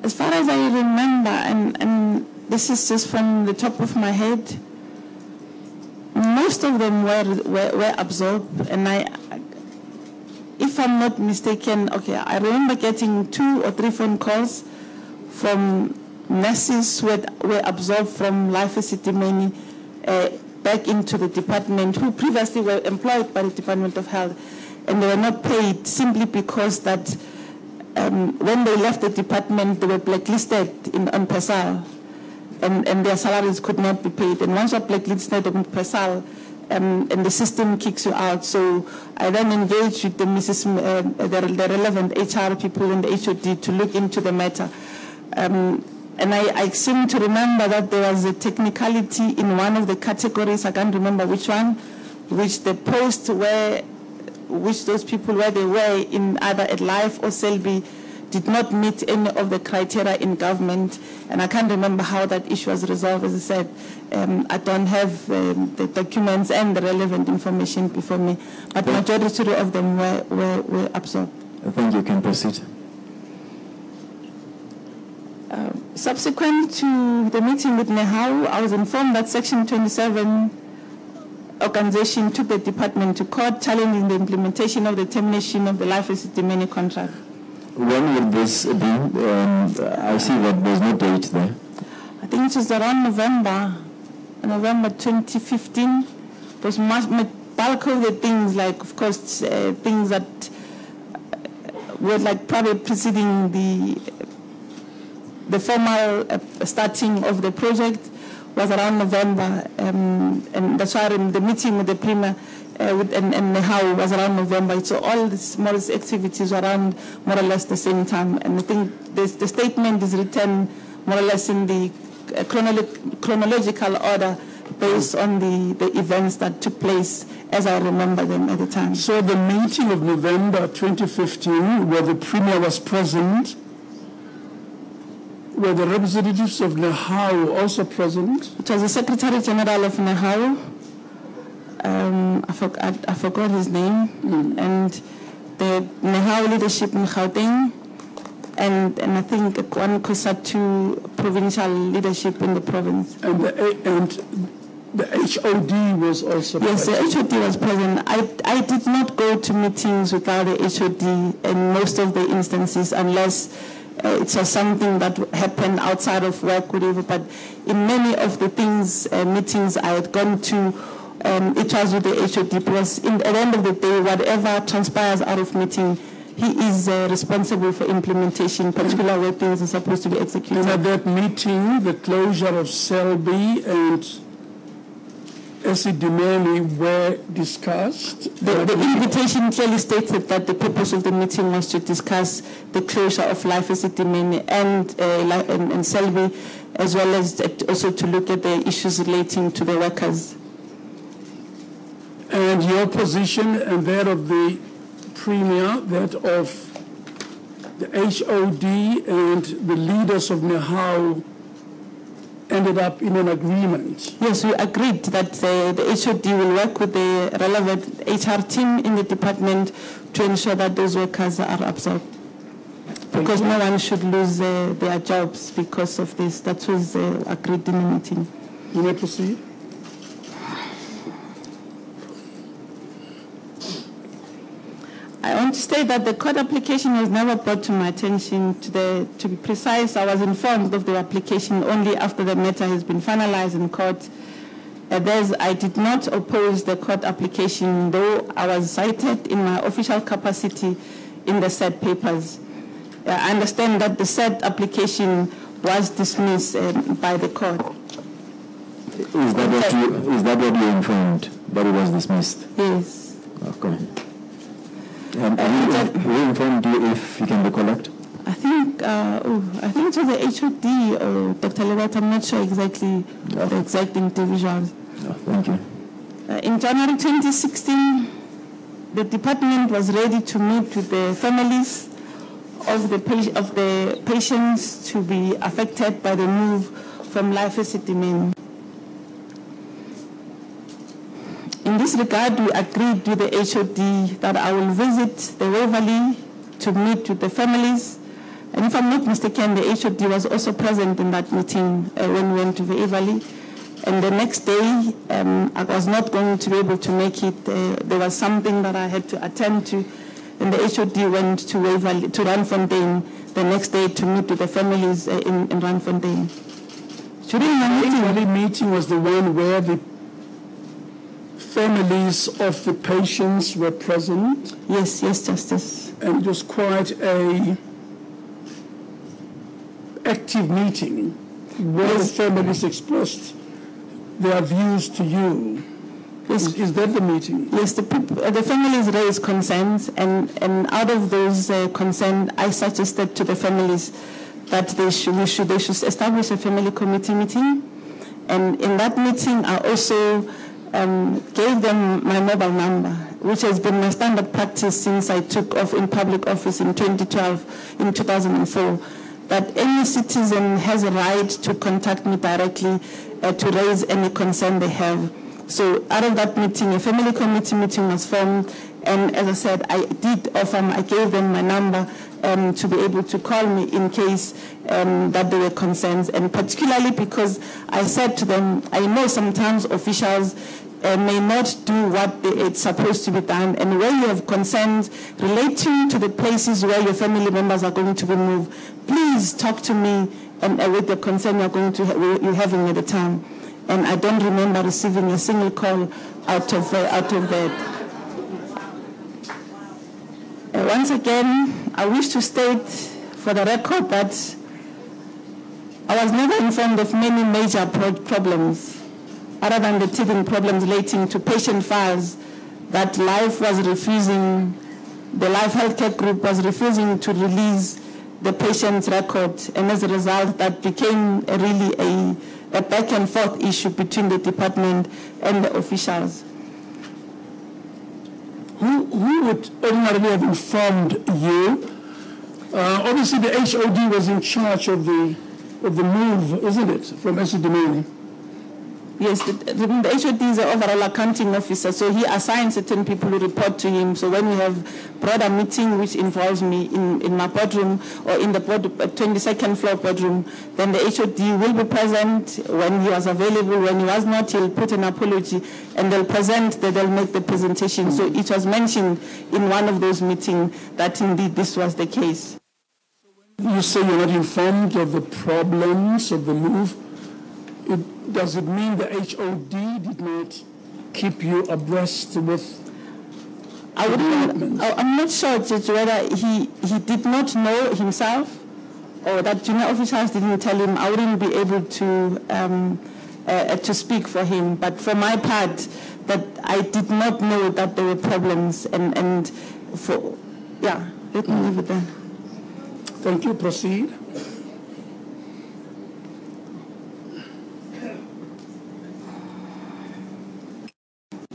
C: As far as I remember, and this is just from the top of my head, most of them were absorbed, and if I'm not mistaken, okay, I remember getting 2 or 3 phone calls from nurses who were absorbed from Life Esidimeni back into the department, who previously were employed by the Department of Health, and they were not paid simply because that when they left the department, they were blacklisted on PESAL, and their salaries could not be paid. And once you're blacklisted on PESAL, and the system kicks you out. So I then engaged with the relevant HR people and the HOD to look into the matter. And I seem to remember that there was a technicality in one of the categories, I can't remember which one, which the post which those people where they were in either at Life or Selby did not meet any of the criteria in government, and I can't remember how that issue was resolved. As I said, I don't have the documents and the relevant information before me, but the majority of them were absorbed.
E: Thank you. You can proceed.
C: Subsequent to the meeting with Nehau, I was informed that Section 27 organization took the department to court challenging the implementation of the termination of the Life Esidimeni contract.
E: When will this be? I see that there's no date there.
C: I think it was around November 2015. It was bulk of the things, like, of course, things that were like probably preceding the formal starting of the project was around November, and that's why the meeting with the Premier and how it was around November. So all the smallest activities were around more or less the same time. And I think the statement is written more or less in the chronological order based on the events that took place as I remember them at the time.
B: So the meeting of November 2015, where the Premier was present, were the representatives of Nehau also present?
C: It was the Secretary General of Nehau. I forgot his name, and the Nehau leadership in Gauteng, and I think one COSATU provincial leadership in the province.
B: And the HOD was also present?
C: Yes, the HOD was present. I did not go to meetings without the HOD in most of the instances, unless it was something that happened outside of work, whatever. But in many of the meetings I had gone to, it was with the HOD, because at the end of the day, whatever transpires out of meeting, he is responsible for implementation, particularly where things are supposed to be executed.
B: And at that meeting, the closure of Selby and Esidimeni were discussed?
C: The invitation clearly stated that the purpose of the meeting was to discuss the closure of Life Esidimeni and Selby, as well as also to look at the issues relating to the workers.
B: And your position and that of the Premier, that of the HOD and the leaders of Nehau ended up in an agreement?
C: Yes, we agreed that the HOD will work with the relevant HR team in the department to ensure that those workers are absorbed. Because no one should lose their jobs because of this. That was agreed in the meeting.
B: You may proceed.
C: state that the court application was never brought to my attention. To be precise, I was informed of the application only after the matter has been finalized in court. I did not oppose the court application, though I was cited in my official capacity in the said papers. I understand that the said application was dismissed by the court.
E: Is that what you informed, that it was dismissed?
C: Yes.
E: Okay. Who informed you, if you can recollect?
C: I think it was the HOD or Dr. Lewat. I'm not sure exactly the exact individuals.
E: Thank you.
C: In January 2016, the department was ready to meet with the families of the patients to be affected by the move from Life Esidimeni. In this regard, we agreed with the HOD that I will visit the Waverley to meet with the families. And if I'm not mistaken, the HOD was also present in that meeting when we went to the Waverley. And the next day, I was not going to be able to make it. There was something that I had to attend to. And the HOD went to Waverley, to Randfontein the next day to meet with the families in Randfontein. During the
B: meeting was the one where the families of the patients were present?
C: Yes, Justice.
B: And it was quite a active meeting where the families expressed their views to you. Yes. Is that the meeting?
C: Yes, the families raised concerns, and out of those concerns, I suggested to the families that they should establish a family committee meeting. And in that meeting, I also gave them my mobile number, which has been my standard practice since I took off in public office in 2004, that any citizen has a right to contact me directly to raise any concern they have. So out of that meeting, a family committee meeting was formed, and as I said, I gave them my number to be able to call me in case that there were concerns, and particularly because I said to them, I know sometimes officials may not do what it's supposed to be done, and where you have concerns relating to the places where your family members are going to be moved, please talk to me and with the concern you're having at the time. And I don't remember receiving a single call out of that. Once again, I wish to state for the record that I was never informed of many major problems other than the teething problems relating to patient files that the Life Healthcare Group was refusing to release the patient's record, and as a result, that became really a back and forth issue between the department and the officials.
B: Who would ordinarily have informed you? Obviously, the HOD was in charge of the move, isn't it, from Esidimeni?
C: Yes, the HOD is the overall accounting officer, so he assigns certain people who report to him. So when we have broader meeting which involves me in my boardroom or in the 22nd floor boardroom, then the HOD will be present when he was available. When he was not, he'll put an apology and they'll make the presentation. So it was mentioned in one of those meetings that indeed this was the case.
B: You say you're not informed of the problems of the move. Does it mean the HOD did not keep you abreast with
C: I'm not sure, Judge, whether he did not know himself or that junior officials didn't tell him. I wouldn't be able to speak for him. But for my part, that I did not know that there were problems. Let me leave it there.
B: Thank you. Proceed.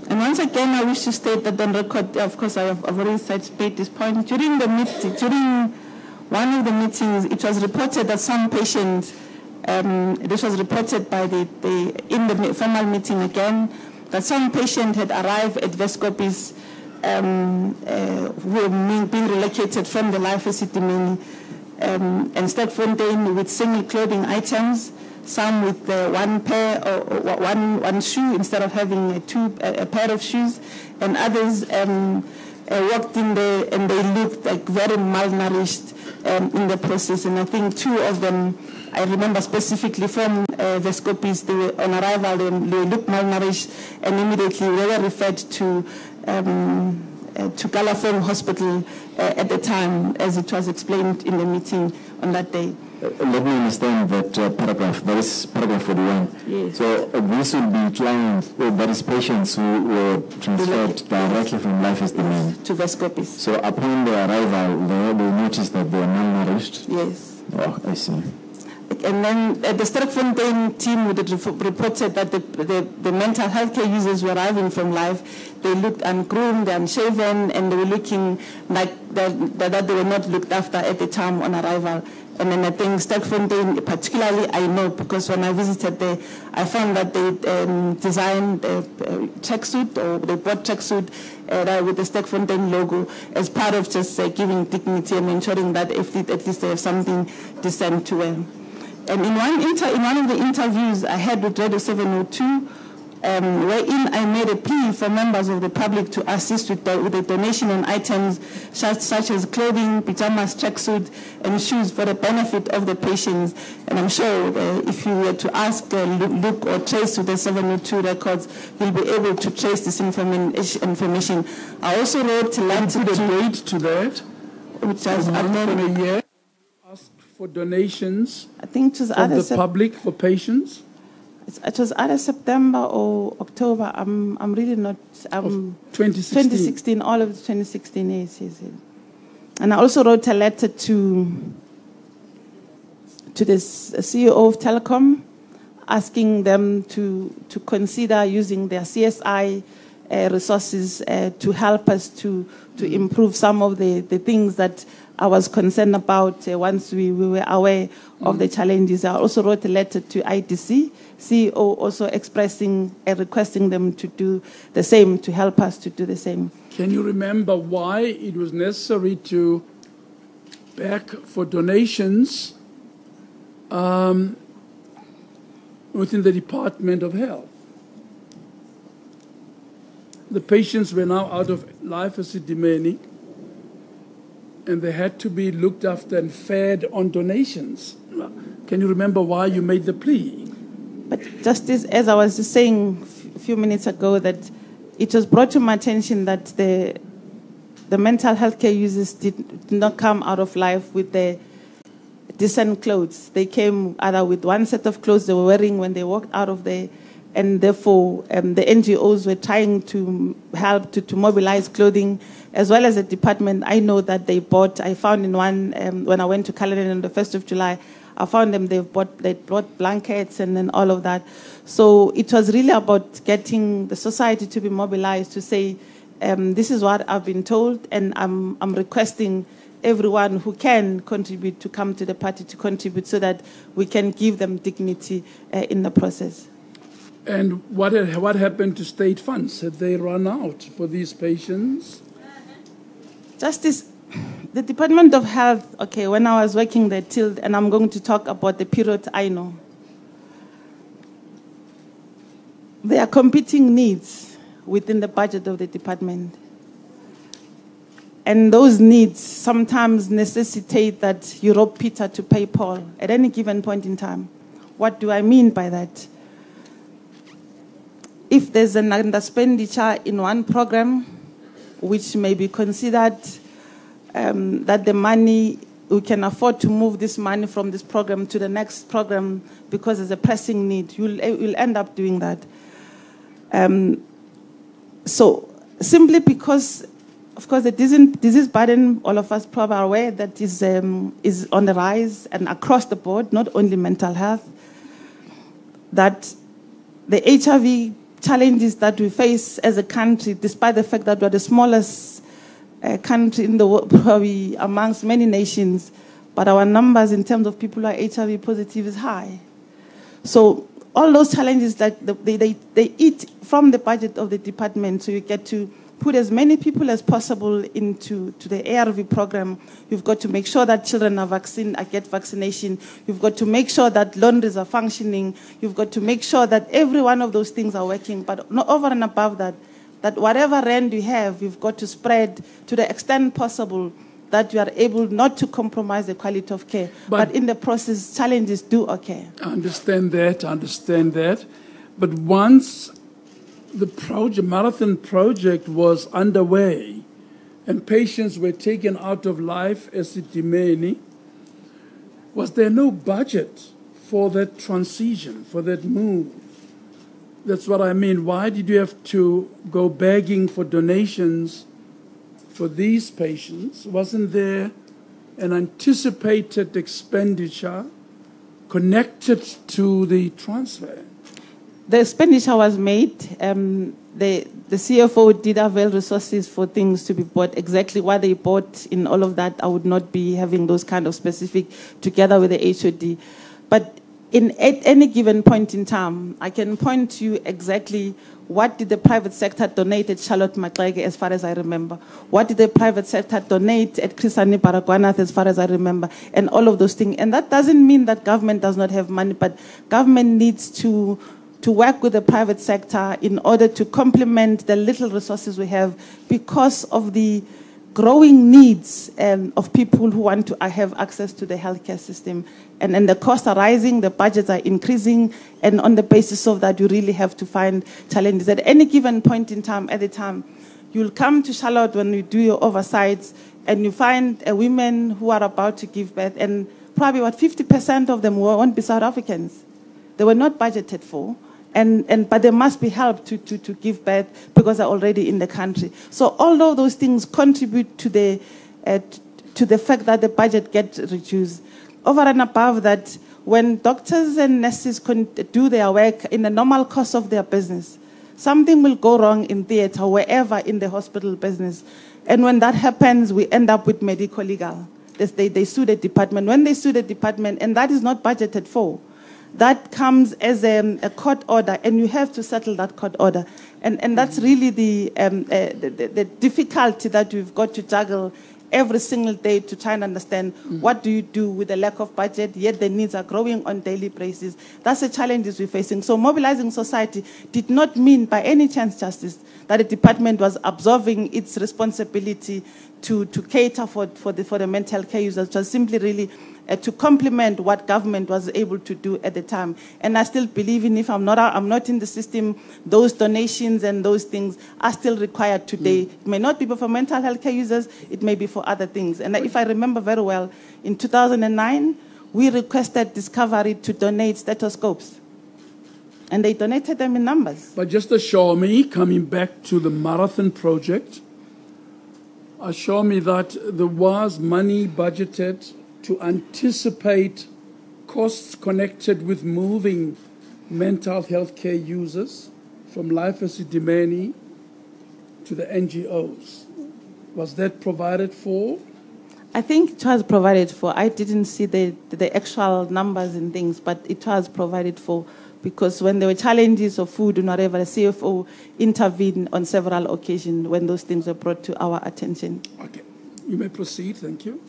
C: And once again, I wish to state that on record, of course, I've already made this point. During one of the meetings, it was reported that some patients, this was reported by in the formal meeting again, that some patient had arrived at Vescopis who were being relocated from the Life Esidimeni and Stadfontein with single clothing items, some with one pair or one shoe instead of having a pair of shoes, and others walked in there and they looked like very malnourished in the process. And I think 2 of them, I remember specifically from the Scopies, they were on arrival, they looked malnourished, and immediately they were referred to Kalafong Hospital at the time, as it was explained in the meeting on that day.
E: Let me understand that paragraph. That is paragraph 41.
C: Yes.
E: So this will be clients, that is patients who were transferred directly from Life is the Main
C: to the Scopies.
E: So upon their arrival, they noticed that they are malnourished.
C: Yes.
E: Oh, I see.
C: And then the Sterkfontein team reported that the mental health care users were arriving from Life. They looked ungroomed, unshaven, and they were looking like that they were not looked after at the time on arrival. And then I think Sterkfontein, particularly, I know because when I visited there, I found that they designed a tracksuit, or they bought tracksuit with the Sterkfontein logo as part of just giving dignity and ensuring that at least they have something decent to wear. And in one of the interviews I had with Radio 702, wherein I made a plea for members of the public to assist with the donation on items such as clothing, pajamas, tracksuit, and shoes for the benefit of the patients. And I'm sure if you were to ask Luke or Trace to the 702 records, you'll be able to trace this information. I also wrote a letter
B: to the date to that,
C: which was
B: in a year. For donations,
C: I think it was
B: from the public for patients.
C: It was either September or October. I'm really not.
B: 2016.
C: 2016. All of the 2016 years. Yes. And I also wrote a letter to the CEO of Telecom, asking them to consider using their CSI resources to help us to improve some of the things that I was concerned about once we were aware of the challenges. I also wrote a letter to IDC, CEO, also expressing and requesting them to do the same, to help us to do the same.
B: Can you remember why it was necessary to beg for donations within the Department of Health? The patients were now out of Life as Sidimeni, and they had to be looked after and fed on donations. Can you remember why you made the plea?
C: But Justice, as I was just saying a few minutes ago, that it was brought to my attention that the mental health care users did not come out of Life with the decent clothes. They came either with one set of clothes they were wearing when they walked out of there, and therefore the NGOs were trying to help to mobilize clothing, as well as the department. I know that they bought, I found in one, when I went to Caledon on the 1st of July, I found them, they brought blankets and then all of that. So it was really about getting the society to be mobilized to say, this is what I've been told, and I'm requesting everyone who can contribute to come to the party to contribute so that we can give them dignity in the process.
B: And what happened to state funds? Had they run out for these patients?
C: Justice, the Department of Health, okay, when I was working there and I'm going to talk about the period I know, there are competing needs within the budget of the department. And those needs sometimes necessitate that you rob Peter to pay Paul at any given point in time. What do I mean by that? If there's an underexpenditure in one program, which may be considered that the money, we can afford to move this money from this program to the next program because there's a pressing need, you'll end up doing that. So simply because, of course, the disease burden, all of us probably are aware that is on the rise and across the board, not only mental health, that the HIV challenges that we face as a country, despite the fact that we're the smallest country in the world, probably amongst many nations, but our numbers in terms of people who are HIV positive is high. So all those challenges that they eat from the budget of the department, so you get to put as many people as possible into the ARV program. You've got to make sure that children get vaccination. You've got to make sure that laundries are functioning. You've got to make sure that every one of those things are working. But not over and above that, that whatever rand you have, you've got to spread to the extent possible that you are able not to compromise the quality of care. But in the process, challenges do occur.
B: I understand that. But once the marathon project was underway and patients were taken out of life as Esidimeni, was there no budget for that transition, for that move? That's what I mean. Why did you have to go begging for donations for these patients? Wasn't there an anticipated expenditure connected to the transfer?
C: The expenditure was made. The CFO did avail resources for things to be bought. Exactly what they bought in all of that, I would not be having those kind of specific together with the HOD. But at any given point in time, I can point to you exactly what did the private sector donate at Charlotte Maxeke, as far as I remember. What did the private sector donate at Qedani Mahlangu, as far as I remember, and all of those things. And that doesn't mean that government does not have money, but government needs to work with the private sector in order to complement the little resources we have because of the growing needs of people who want to have access to the healthcare system. And the costs are rising, the budgets are increasing, and on the basis of that, you really have to find challenges. At any given point in time, at the time, you'll come to Charlotte when you do your oversights, and you find women who are about to give birth, and probably about 50% of them won't be South Africans. They were not budgeted for. But they must be helped to give birth because they're already in the country. So although those things contribute to the fact that the budget gets reduced, over and above that, when doctors and nurses do their work in the normal course of their business, something will go wrong in theatre, wherever in the hospital business. And when that happens, we end up with medical legal. They sue the department. When they sue the department, and that is not budgeted for, that comes as a court order, and you have to settle that court order. And that's really the difficulty that we've got to juggle every single day to try and understand what do you do with the lack of budget, yet the needs are growing on a daily basis. That's the challenges we're facing. So mobilizing society did not mean by any chance, Justice, that the department was absolving its responsibility to cater for the mental care users. It was simply really to complement what government was able to do at the time. And I still believe if I'm not in the system, those donations and those things are still required today. It may not be for mental health care users, it may be for other things. And if I remember very well, in 2009, we requested Discovery to donate stethoscopes. And they donated them in numbers.
B: But just assure me, coming back to the marathon project, assure me that there was money budgeted to anticipate costs connected with moving mental health care users from Life Esidimeni to the NGOs. Was that provided for?
C: I think it was provided for. I didn't see the actual numbers and things, but it was provided for because when there were challenges of food and whatever, the CFO intervened on several occasions when those things were brought to our attention.
B: Okay. You may proceed. Thank you.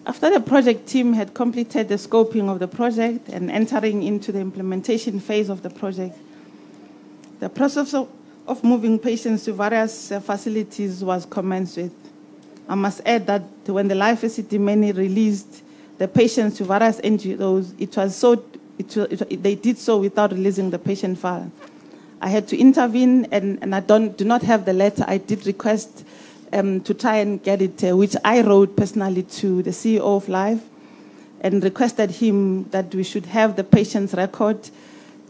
C: After the project team had completed the scoping of the project and entering into the implementation phase of the project, the process of moving patients to various facilities was commenced with. I must add that when the Life Esidimeni released the patients to various NGOs, they did so without releasing the patient file. I had to intervene, and I do not have the letter. I did request to try and get it, which I wrote personally to the CEO of Life and requested him that we should have the patient's record.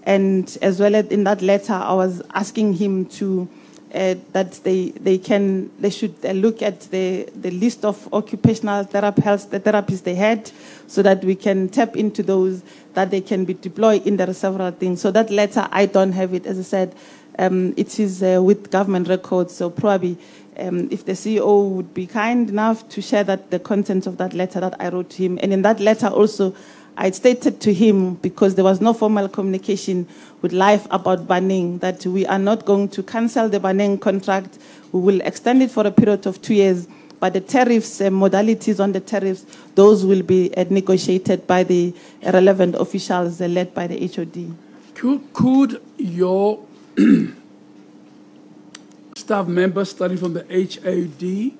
C: And as well as in that letter, I was asking him to that they should look at the list of occupational therapists they had, so that we can tap into those, that they can be deployed in the several things. So that letter, I don't have it. As I said, it is with government records, so probably if the CEO would be kind enough to share the contents of that letter that I wrote to him. And in that letter also, I stated to him, because there was no formal communication with Life about banning, that we are not going to cancel the banning contract. We will extend it for a period of 2 years. But the tariffs, modalities on the tariffs, those will be negotiated by the relevant officials led by the HOD.
B: Could your staff members studying from the HOD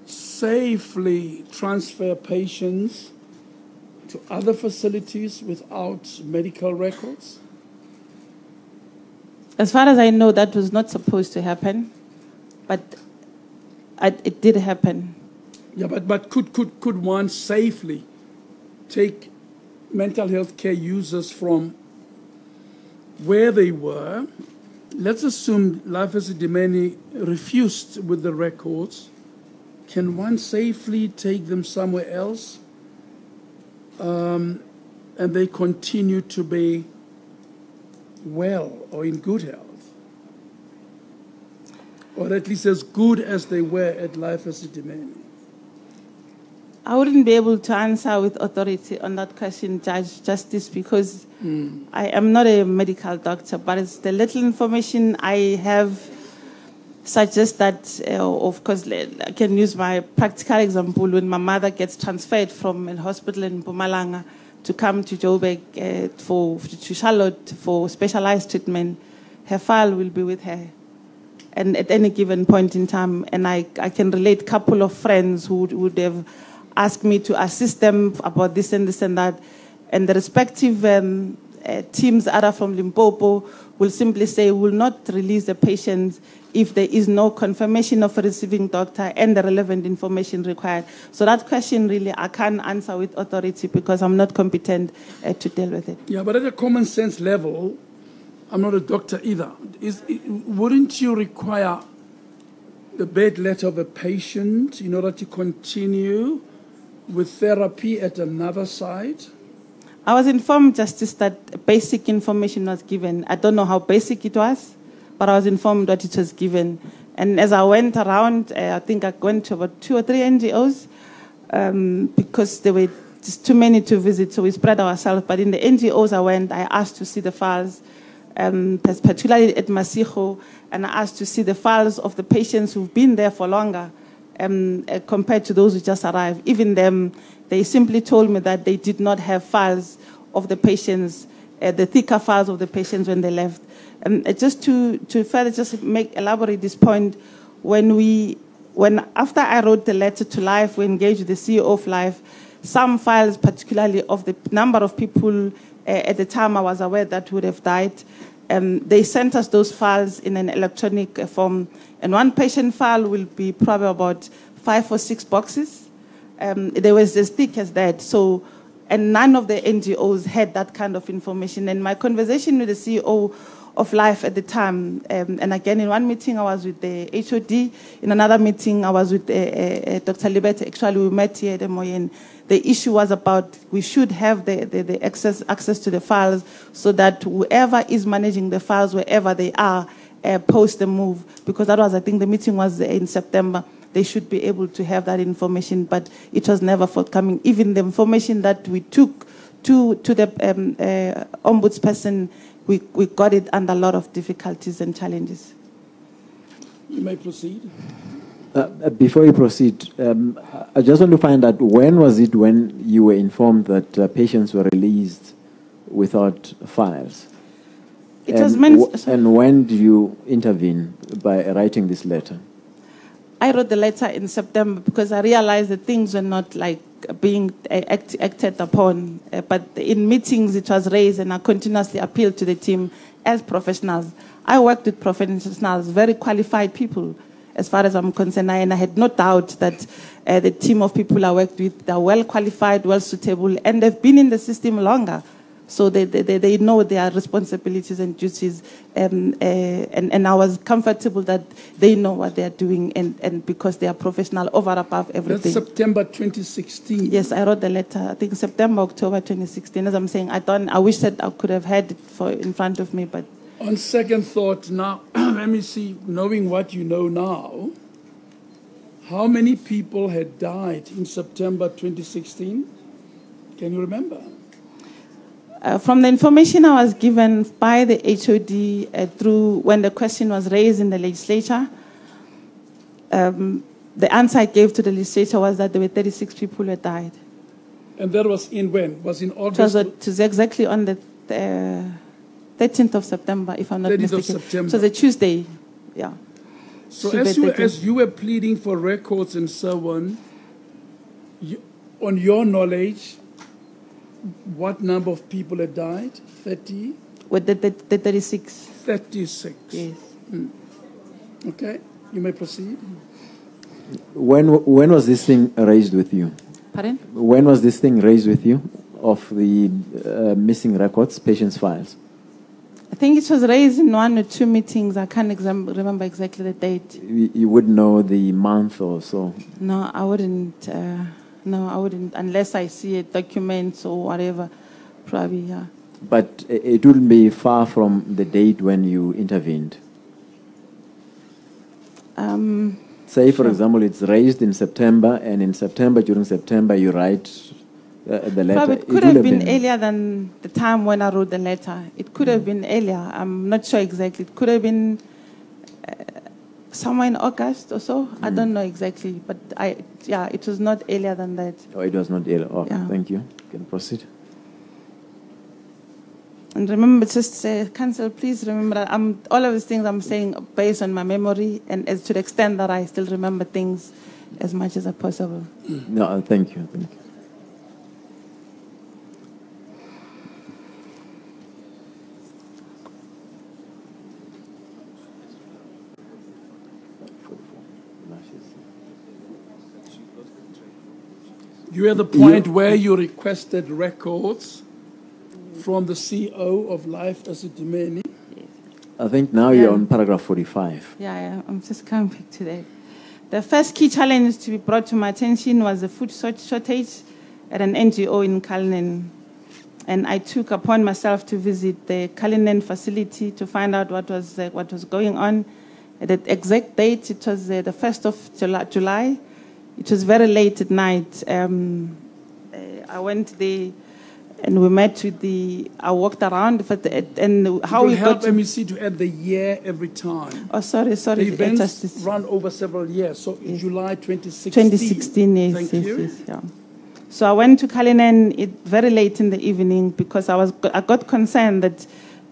B: safely transfer patients to other facilities without medical records?
C: As far as I know, that was not supposed to happen, but it did happen.
B: Yeah, but could one safely take mental health care users from where they were? Let's assume Life as a Dimeni refused with the records. Can one safely take them somewhere else and they continue to be well or in good health? Or at least as good as they were at Life as a Dimeni?
C: I wouldn't be able to answer with authority on that question, Judge Justice, because I am not a medical doctor, but it's the little information I have suggests that, of course, I can use my practical example. When my mother gets transferred from a hospital in Mpumalanga to come to Joburg, to Charlotte for specialized treatment, her file will be with her. And at any given point in time, and I can relate a couple of friends who would have asked me to assist them about this and this and that, and the respective teams either from Limpopo will simply say will not release the patient if there is no confirmation of a receiving doctor and the relevant information required. So that question really I can't answer with authority because I'm not competent to deal with it.
B: Yeah, but at a common sense level, I'm not a doctor either. Wouldn't you require the bed letter of a patient in order to continue with therapy at another site?
C: I was informed, Justice, that basic information was given. I don't know how basic it was, but I was informed that it was given. And as I went around, I think I went to about 2 or 3 NGOs because there were just too many to visit, so we spread ourselves. But in the NGOs I went, I asked to see the files, particularly at Masiho, and I asked to see the files of the patients who've been there for longer compared to those who just arrived. Even them, they simply told me that they did not have files of the patients, the thicker files of the patients when they left. And just to further just elaborate this point, after I wrote the letter to Life, we engaged with the CEO of Life, some files, particularly of the number of people at the time I was aware that would have died, they sent us those files in an electronic form. And one patient file will be probably about 5 or 6 boxes. They were as thick as that. So, and none of the NGOs had that kind of information. And my conversation with the CEO of Life at the time, and again, in one meeting I was with the HOD, in another meeting I was with Dr. Libet. Actually, we met here at the Moyen. The issue was about we should have the access to the files so that whoever is managing the files, wherever they are, post the move. Because that was, I think the meeting was in September. They should be able to have that information, but it was never forthcoming. Even the information that we took to the ombudsperson, we got it under a lot of difficulties and challenges.
B: You may proceed.
E: Before you proceed, I just want to find out when was it when you were informed that patients were released without files?
C: It was meant.
E: And when did you intervene by writing this letter?
C: I wrote the letter in September because I realized that things were not like being acted upon. But in meetings it was raised, and I continuously appealed to the team as professionals. I worked with professionals, very qualified people, as far as I'm concerned, and I had no doubt that the team of people I worked with are well qualified, well suitable, and they've been in the system longer. So they know their responsibilities and duties, and I was comfortable that they know what they're doing, and because they are professional over and above everything.
B: That's September 2016.
C: Yes, I wrote the letter, I think September, October 2016. As I'm saying, I wish that I could have had it in front of me, but...
B: On second thought now, let me see, knowing what you know now, how many people had died in September 2016? Can you remember?
C: From the information I was given by the HOD through when the question was raised in the legislature, the answer I gave to the legislature was that there were 36 people who had died.
B: And that was in when? Was in August?
C: It was exactly on the 13th of September, if I'm not
B: 30th
C: mistaken.
B: of September.
C: So the Tuesday, yeah.
B: So as you were pleading for records and so on, on your knowledge, what number of people had died? 30?
C: With the 36.
B: 36.
C: Yes.
B: Okay, you may proceed.
E: When was this thing raised with you?
C: Pardon?
E: When was this thing raised with you of the missing records, patients' files?
C: I think it was raised in 1 or 2 meetings. I can't remember exactly the date.
E: You would know the month or so?
C: No, I wouldn't. No, I wouldn't, unless I see a document or whatever, probably, yeah.
E: But it wouldn't be far from the date when you intervened? Say, for example, it's raised in September, and in September, during September, you write the letter.
C: Probably it could have been earlier than the time when I wrote the letter. It could have been earlier. I'm not sure exactly. It could have been somewhere in August or so. I don't know exactly, but it was not earlier than that.
E: Oh, it was not earlier. Oh,
C: yeah.
E: Thank you. You can proceed.
C: And remember, just Council, please remember that all of these things I'm saying based on my memory, and as to the extent that I still remember things as much as possible.
E: No, thank you. Thank you.
B: You are at the point where you requested records from the CEO of Life Esidimeni.
E: I think now you're on paragraph 45.
C: Yeah, I'm just coming back to that. The first key challenge to be brought to my attention was the food shortage at an NGO in Cullinan. And I took upon myself to visit the Cullinan facility to find out what was going on. At the exact date, it was the 1st of July. It was very late at night. I went there and we met with I walked around and how we got
B: to... MEC to add the year every time.
C: Oh, sorry.
B: The events run over several years, so in July 2016.
C: 2016, yes.
B: Thank you.
C: Yes, yeah. So I went to Cullinan very late in the evening because I got concerned that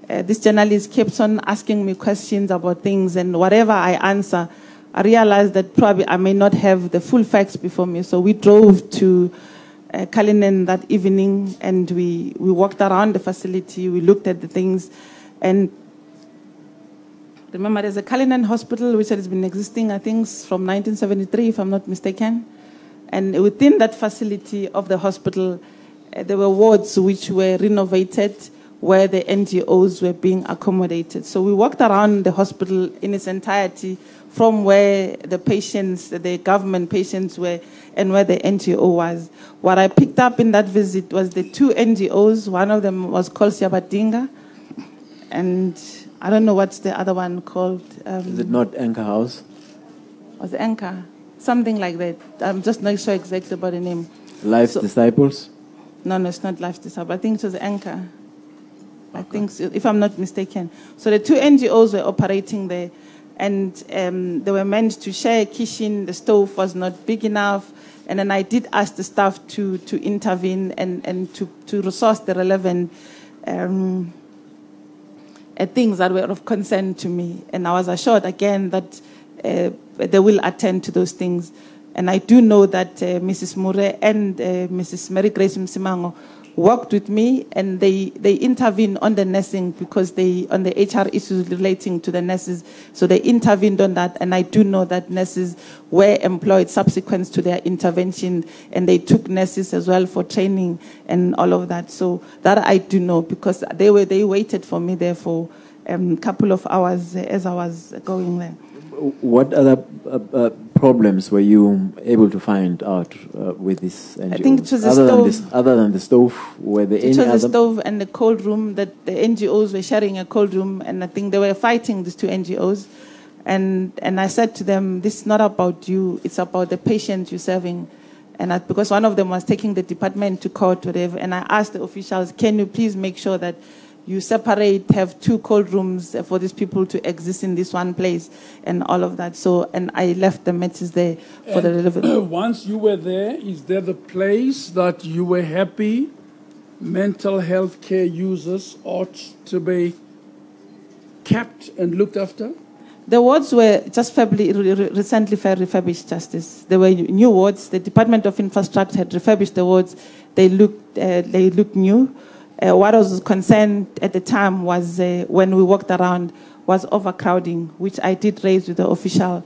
C: this journalist kept on asking me questions about things, and whatever I answer, I realized that probably I may not have the full facts before me. So we drove to Cullinan that evening, and we walked around the facility. We looked at the things, and remember, there's a Cullinan hospital which has been existing, I think, from 1973, if I'm not mistaken. And within that facility of the hospital, there were wards which were renovated, where the NGOs were being accommodated. So we walked around the hospital in its entirety, from where the patients, the government patients were, and where the NGO was. What I picked up in that visit was the 2 NGOs. One of them was called Siabadinga, and I don't know what's the other one called.
E: Is it not Anchor House?
C: Was it Anchor? Something like that. I'm just not sure exactly about the name.
E: Life's Disciples?
C: No, it's not Life's Disciples. I think it was Anchor. Okay. I think so, if I'm not mistaken. So the 2 NGOs were operating there, and they were meant to share a kitchen. The stove was not big enough, and then I did ask the staff to intervene and to resource the relevant things that were of concern to me. And I was assured again that they will attend to those things. And I do know that Mrs. Mure and Mrs. Mary Grace Msimango worked with me, and they intervened on the nursing because on the HR issues relating to the nurses. So they intervened on that, and I do know that nurses were employed subsequent to their intervention, and they took nurses as well for training and all of that. So that I do know because they waited for me there for a couple of hours as I was going there.
E: What other problems were you able to find out with this NGO?
C: I think it was the stove.
E: Other than the stove, were there any other? It was
C: the stove and the cold room, that the NGOs were sharing a cold room, and I think they were fighting, these 2 NGOs. And I said to them, this is not about you, it's about the patient you're serving. And because one of them was taking the department to court, whatever, and I asked the officials, can you please make sure that you separate, have 2 cold rooms for these people to exist in this one place, and all of that. So, and I left the matters there for the relevant.
B: Once you were there, is there the place that you were happy mental health care users ought to be kept and looked after?
C: The wards were just recently refurbished, Justice. There were new wards. The Department of Infrastructure had refurbished the wards. They looked new. What I was concerned at the time was when we walked around was overcrowding, which I did raise with the official.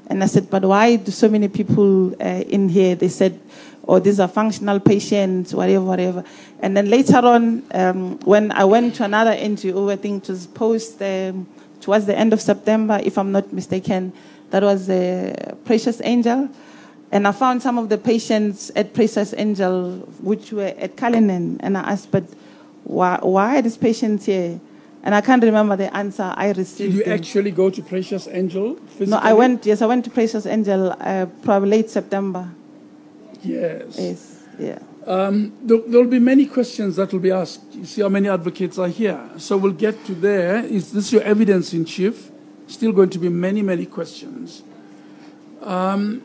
C: And I said, but why do so many people in here? They said, oh, these are functional patients, whatever. And then later on, when I went to another NGO, I think it was towards the end of September, if I'm not mistaken, that was Precious Angel. And I found some of the patients at Precious Angel, which were at Cullinan, and I asked, but why are these patients here? And I can't remember the answer I received.
B: Did you actually go to Precious Angel physically?
C: No, I went to Precious Angel probably late September.
B: Yes.
C: Yeah.
B: There'll be many questions that will be asked. You see how many advocates are here. So we'll get to there. Is this your evidence in chief? Still going to be many, many questions. As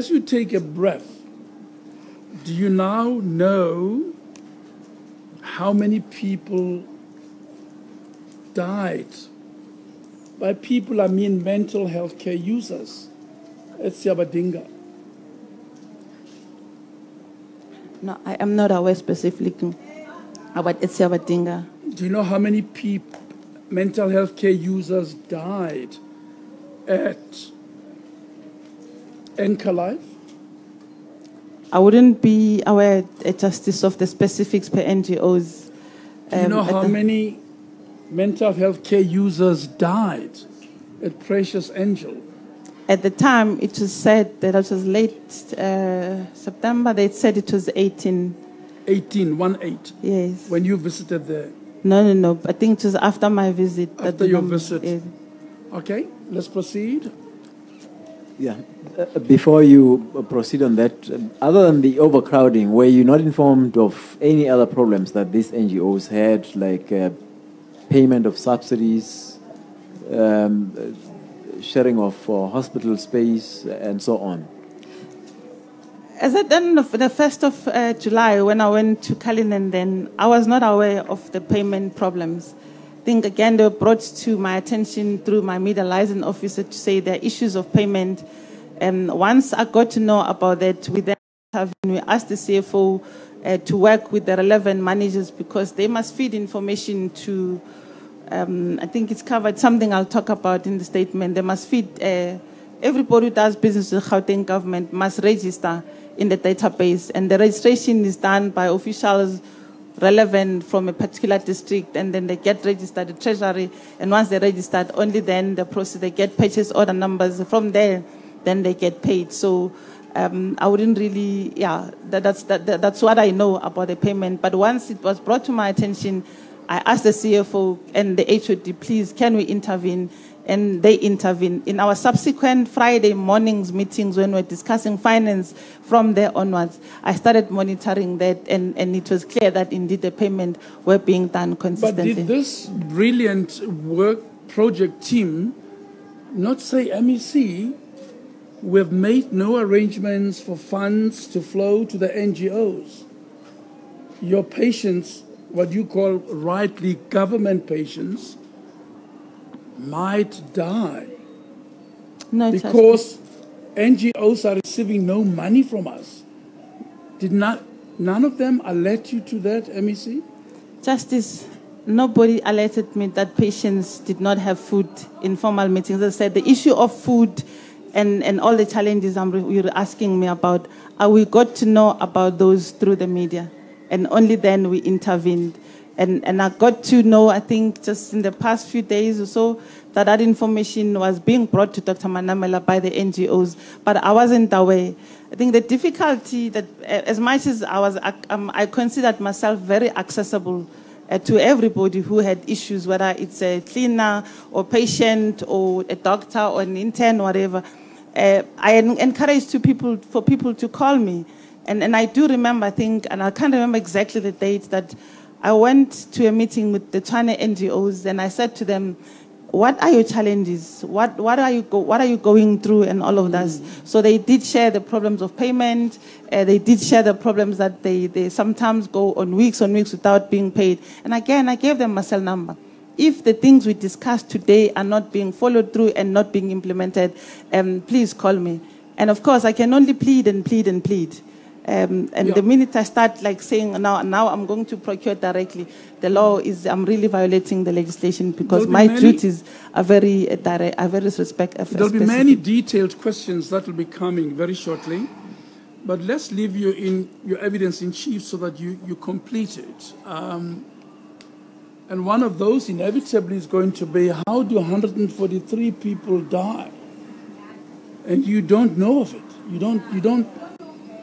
B: you take a breath, do you now know how many people died? By people, I mean mental health care users at Siabadinga.
C: No, I am not aware specifically about Siabadinga.
B: Do you know how many mental health care users died at Anchor Life?
C: I wouldn't be aware, Justice, of the specifics per NGOs.
B: Do you know how many mental health care users died at Precious Angel?
C: At the time, it was said that it was late September. They said it was 18.
B: 18.
C: Yes.
B: When you visited there?
C: No. I think it was after my visit.
B: After your visit.
C: Yes.
B: Okay, let's proceed.
E: Yeah. Before you proceed on that, other than the overcrowding, were you not informed of any other problems that these NGOs had, like payment of subsidies, sharing of hospital space, and so on?
C: As at the 1st of July, when I went to Cullinan, then I was not aware of the payment problems. I think, again, they were brought to my attention through my media liaison officer to say there are issues of payment. And once I got to know about that, we asked the CFO to work with the relevant managers because they must feed information to, I think it's covered, something I'll talk about in the statement. They must feed, everybody who does business with the Gauteng government must register in the database. And the registration is done by officials relevant from a particular district, and then they get registered at Treasury. And once they're registered, only then the process, they get purchase order numbers. From there, then they get paid. So I wouldn't really, that's what I know about the payment. But once it was brought to my attention, I asked the CFO and the HOD, please, can we intervene? And they intervened. In our subsequent Friday mornings meetings when we're discussing finance, from there onwards, I started monitoring that, and it was clear that indeed the payment were being done consistently.
B: But did this brilliant work project team not say, MEC, we've made no arrangements for funds to flow to the NGOs? Your patients, what you call rightly government patients, might die because NGOs are receiving no money from us. None of them alert you to that, MEC?
C: Justice, nobody alerted me that patients did not have food in formal meetings. As I said, the issue of food and all the challenges you're asking me about, we got to know about those through the media, and only then we intervened. And I got to know, I think, just in the past few days or so, that information was being brought to Dr. Manamela by the NGOs, but I wasn't aware. I think the difficulty that, as much as I considered myself very accessible to everybody who had issues, whether it's a cleaner or patient or a doctor or an intern, whatever, I encouraged for people to call me. And I do remember, I think, and I can't remember exactly the date, that I went to a meeting with the China NGOs, and I said to them, what are your challenges? What are you going through, and all of that? So they did share the problems of payment. They did share the problems that they sometimes go on weeks without being paid. And again, I gave them my cell number. If the things we discussed today are not being followed through and not being implemented, please call me. And of course, I can only plead and plead and plead. The minute I start like saying now I'm going to procure directly, the law is, I'm really violating the legislation, because my duties are very direct, are very specific.
B: There'll be many detailed questions that will be coming very shortly, but let's leave you in your evidence in chief so that you complete it. And one of those inevitably is going to be, how do 143 people die? And you don't know of it.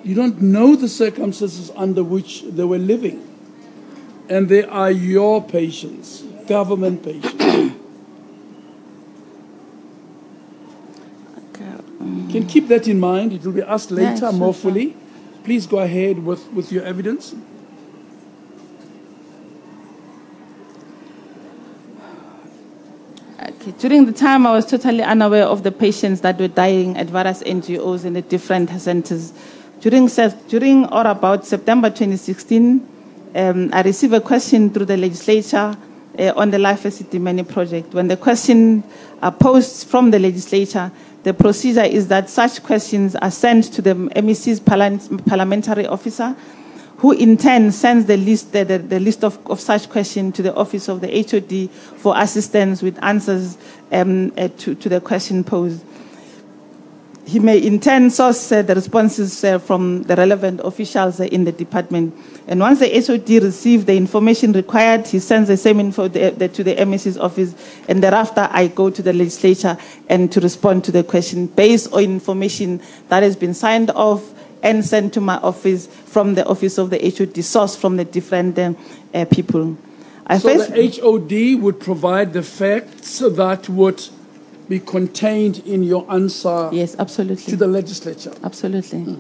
B: You don't know the circumstances under which they were living. And they are your patients, government patients. Can keep that in mind. It will be asked later more fully. Please go ahead with your evidence.
C: Okay. During the time, I was totally unaware of the patients that were dying at various NGOs in the different centers. During or about September 2016, I received a question through the legislature on the Life as Qedani project. When the question are posed from the legislature, the procedure is that such questions are sent to the MEC's parliamentary officer, who in turn sends the list of such questions to the office of the HOD for assistance with answers to the question posed. He may in turn source the responses from the relevant officials in the department. And once the HOD receives the information required, he sends the same info to the MEC's office, and thereafter I go to the legislature and to respond to the question based on information that has been signed off and sent to my office from the office of the HOD, sourced from the different people.
B: So the HOD would provide the facts that would be contained in your answer.
C: Yes, absolutely.
B: To the legislature.
C: Absolutely.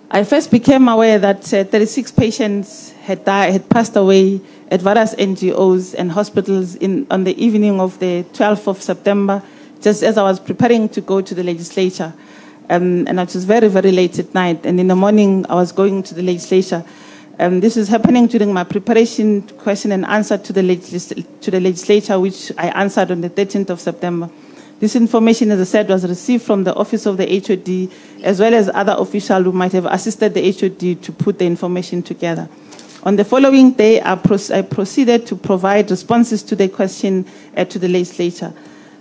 C: I first became aware that 36 patients had passed away at various NGOs and hospitals on the evening of the 12th of September, just as I was preparing to go to the legislature. And it was very, very late at night. And in the morning, I was going to the legislature. This is happening during my preparation question and answer to the legislature, which I answered on the 13th of September. This information, as I said, was received from the office of the HOD, as well as other officials who might have assisted the HOD to put the information together. On the following day, I proceeded to provide responses to the question to the legislature.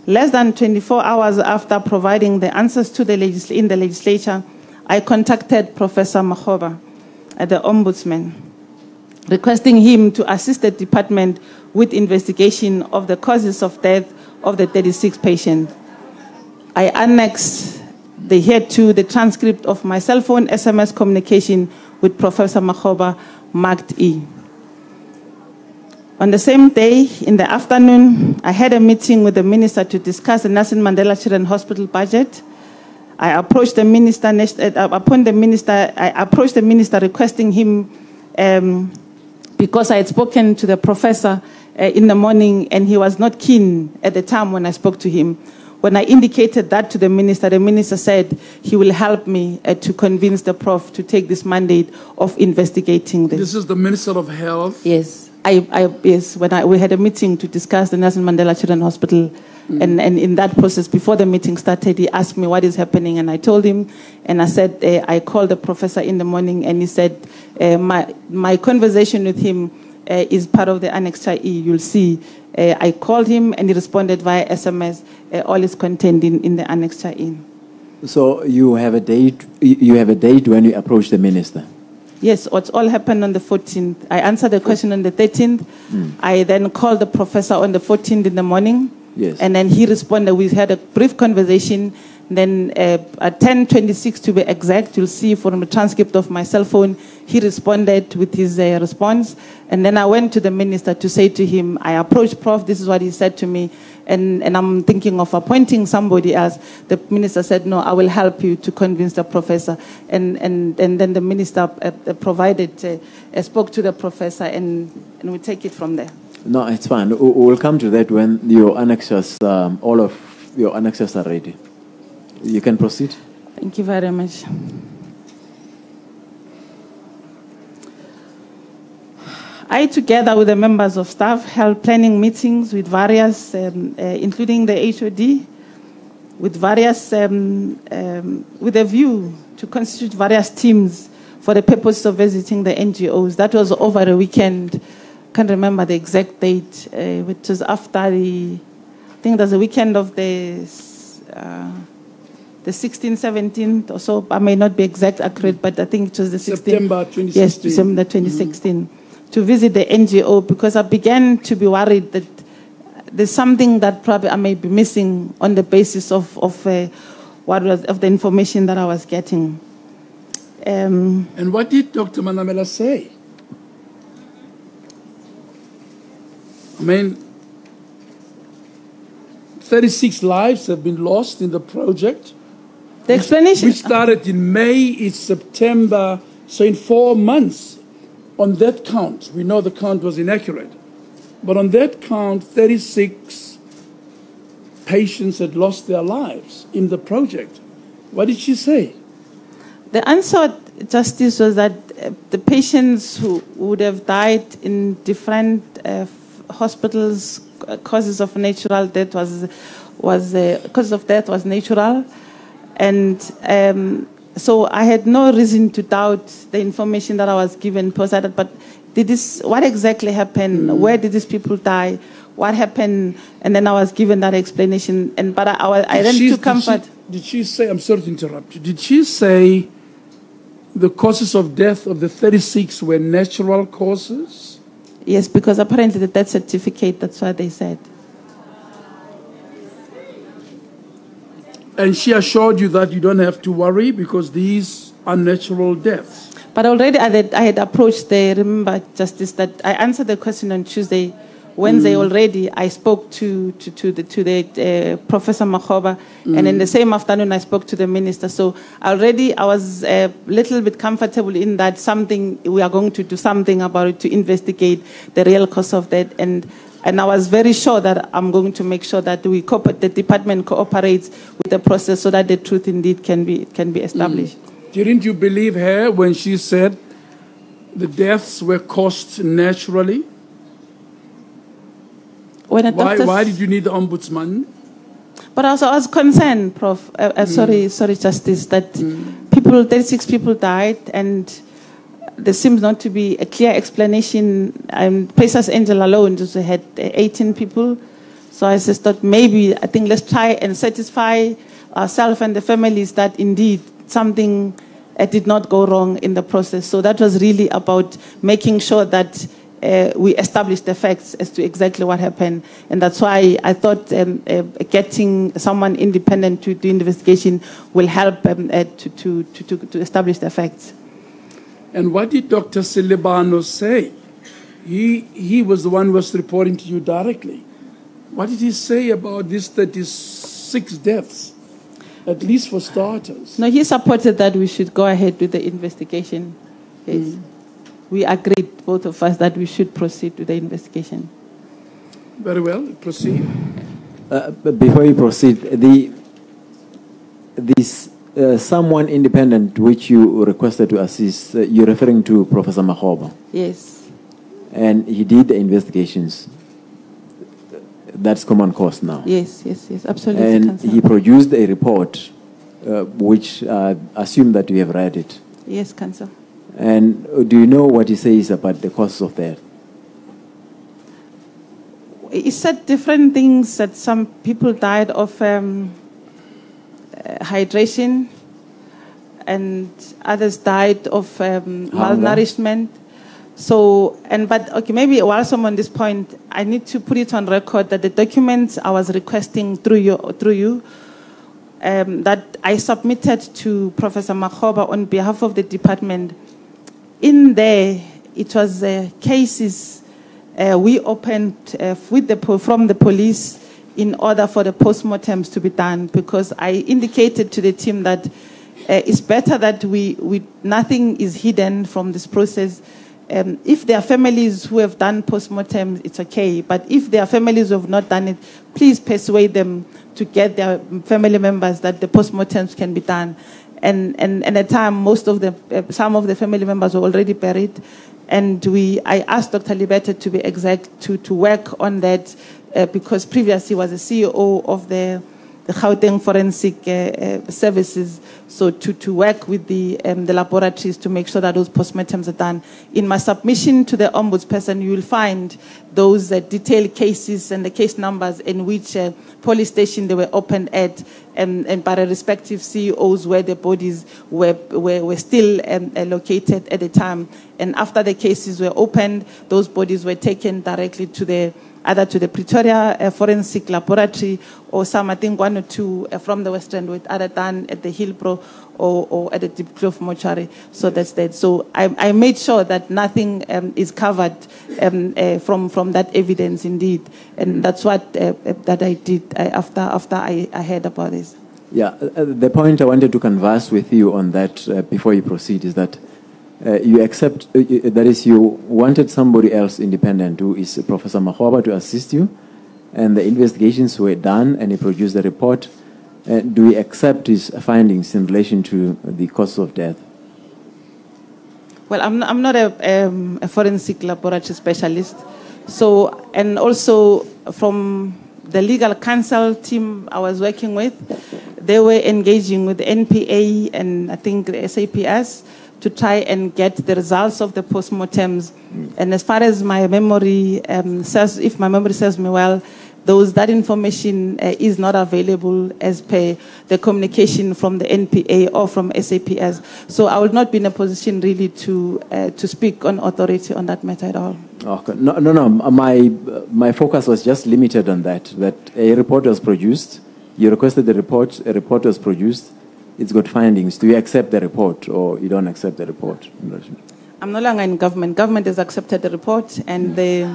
C: Less than 24 hours after providing the answers to in the legislature, I contacted Professor Makgoba, the Ombudsman, requesting him to assist the department with investigation of the causes of death of the 36 patients. I annexed hereto the transcript of my cell phone SMS communication with Professor Makgoba, marked E. On the same day, in the afternoon, I had a meeting with the minister to discuss the Nelson Mandela Children's Hospital budget. I approached the minister. I approached the minister requesting him, because I had spoken to the professor in the morning, and he was not keen at the time when I spoke to him. When I indicated that to the minister said he will help me to convince the prof to take this mandate of investigating this.
B: This is the Minister of Health?
C: Yes. Yes, we had a meeting to discuss the Nelson Mandela Children's Hospital, and in that process, before the meeting started, he asked me what is happening, and I told him, and I said, I called the professor in the morning, and he said, my conversation with him is part of the Annex E, you'll see. I called him, and he responded via SMS. All is contained in the Annex E.
E: So you have a date. You have a date when you approach the minister.
C: Yes, what's all happened on the 14th. I answered the question on the 13th. I then called the professor on the 14th in the morning.
E: Yes.
C: And then he responded. We had a brief conversation. Then at 10:26 to be exact, you'll see from the transcript of my cell phone, he responded with his response. And then I went to the minister to say to him, I approached Prof, this is what he said to me. and I'm thinking of appointing somebody else. The minister said, no, I will help you to convince the professor. And then the minister spoke to the professor, and we take it from there.
E: No, it's fine. We'll come to that when your annexures, all of your annexures are ready. You can proceed.
C: Thank you very much. I, together with the members of staff, held planning meetings with various, including the HOD, with various, with a view to constitute various teams for the purpose of visiting the NGOs. That was over a weekend. Can't remember the exact date, which was after I think there's a weekend of the 16th, 17th or so. I may not be accurate, but I think it was the 16th.
B: September 2016.
C: Yes, December 2016. To visit the NGO, because I began to be worried that there's something that probably I may be missing on the basis of the information that I was getting.
B: And what did Dr. Manamela say? I mean, 36 lives have been lost in the project.
C: The explanation,
B: which started in May, it's September, so in 4 months. On that count, we know the count was inaccurate, but on that count, 36 patients had lost their lives in the project. What did she say?
C: The answer, Justice, was that the patients who would have died in different hospitals, causes of natural death causes of death was natural, and so I had no reason to doubt the information that I was given. But what exactly happened? Where did these people die? What happened? And then I was given that explanation. But I then took comfort.
B: Did she say? I'm sorry to interrupt you. Did she say the causes of death of the 36 were natural causes?
C: Yes, because apparently the death certificate. That's what they said.
B: And she assured you that you don't have to worry because these are natural deaths.
C: But already I had approached remember, Justice, that I answered the question on Tuesday. Wednesday already, I spoke to the Professor Makhoba, and in the same afternoon I spoke to the minister. So already I was a little bit comfortable in that we are going to do something about it to investigate the real cause of that. And I was very sure that I'm going to make sure that the department cooperates with the process so that the truth indeed can be established.
B: Didn't you believe her when she said the deaths were caused naturally? Why did you need the ombudsman?
C: But also I was concerned, Prof. Sorry, Justice, that 36 people died, and there seems not to be a clear explanation. Pesa's Angel alone just had 18 people. So I just thought I think let's try and satisfy ourselves and the families that indeed something did not go wrong in the process. So that was really about making sure that we established the facts as to exactly what happened. And that's why I thought getting someone independent to do investigation will help to establish the facts.
B: And what did Dr. Silibano say? He was the one who was reporting to you directly. What did he say about these 36 deaths, at least for starters?
C: No, he supported that we should go ahead with the investigation. Yes. We agreed, both of us, that we should proceed with the investigation.
B: Very well, proceed.
E: Before you proceed, this someone independent which you requested to assist, you're referring to Professor Makhoba?
C: Yes.
E: And he did the investigations. That's common cause now.
C: Yes, absolutely.
E: And he produced a report, which I assume that you have read it.
C: Yes, Council.
E: And do you know what he says about the cause of death?
C: He said different things, that some people died of hydration, and others died of malnourishment. So, maybe whilst I'm on this point, I need to put it on record that the documents I was requesting through you, that I submitted to Professor Makhoba on behalf of the department. In there, it was cases we opened from the police in order for the postmortems to be done, because I indicated to the team that it's better that nothing is hidden from this process. If there are families who have done postmortems, it's okay. But if there are families who have not done it, please persuade them to get their family members that the postmortems can be done. And at the time, some of the family members were already buried. And I asked Dr. Libete to be exact, to work on that, because previously he was the CEO of the Gauteng Forensic Services, so to work with the laboratories to make sure that those postmortems are done. In my submission to the Ombudsperson, you will find those detailed cases and the case numbers in which police station they were opened at, and by the respective CEOs where the bodies were still located at the time. And after the cases were opened, those bodies were taken directly to either to the Pretoria Forensic Laboratory, or some, I think, 1 or 2 from the Western, with either done at the Hillbrow or at the Deep Kloof Mortuary. So that's that. So I made sure that nothing is covered from that evidence, indeed. And that's what that I did after I heard about this.
E: Yeah, the point I wanted to converse with you on that before you proceed is that you accept, that is, you wanted somebody else independent, who is Professor Mahwaba, to assist you, and the investigations were done, and he produced the report. Do we accept his findings in relation to the cause of death?
C: Well, I'm not a forensic laboratory specialist. So, and also from the legal counsel team I was working with, they were engaging with the NPA and I think the SAPS to try and get the results of the postmortems. And as far as my memory says, if my memory serves me well, that information is not available as per the communication from the NPA or from SAPS. So I will not be in a position really to speak on authority on that matter at all.
E: Okay. No. My focus was just limited on that a report was produced. You requested the report. A report was produced. It's got findings. Do you accept the report, or you don't accept the report?
C: I'm no longer in government. Government has accepted the report, and the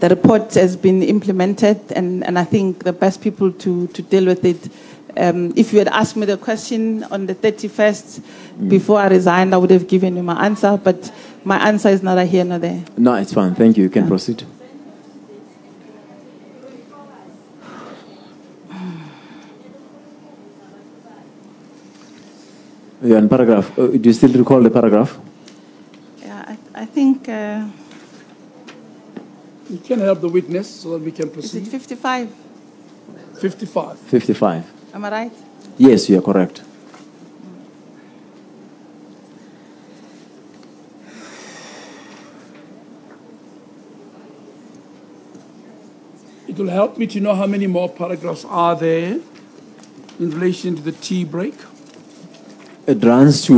C: report has been implemented, and I think the best people to deal with it. If you had asked me the question on the 31st before I resigned, I would have given you my answer, but my answer is neither here nor there.
E: No, it's fine. Thank you. You can proceed. You're in paragraph. Do you still recall the paragraph?
C: Yeah, I think...
B: You can help the witness so that we can proceed.
C: Is it 55?
B: 55.
E: 55.
C: Am I right?
E: Yes, you are correct.
B: It will help me to know how many more paragraphs are there in relation to the tea break.
E: It runs to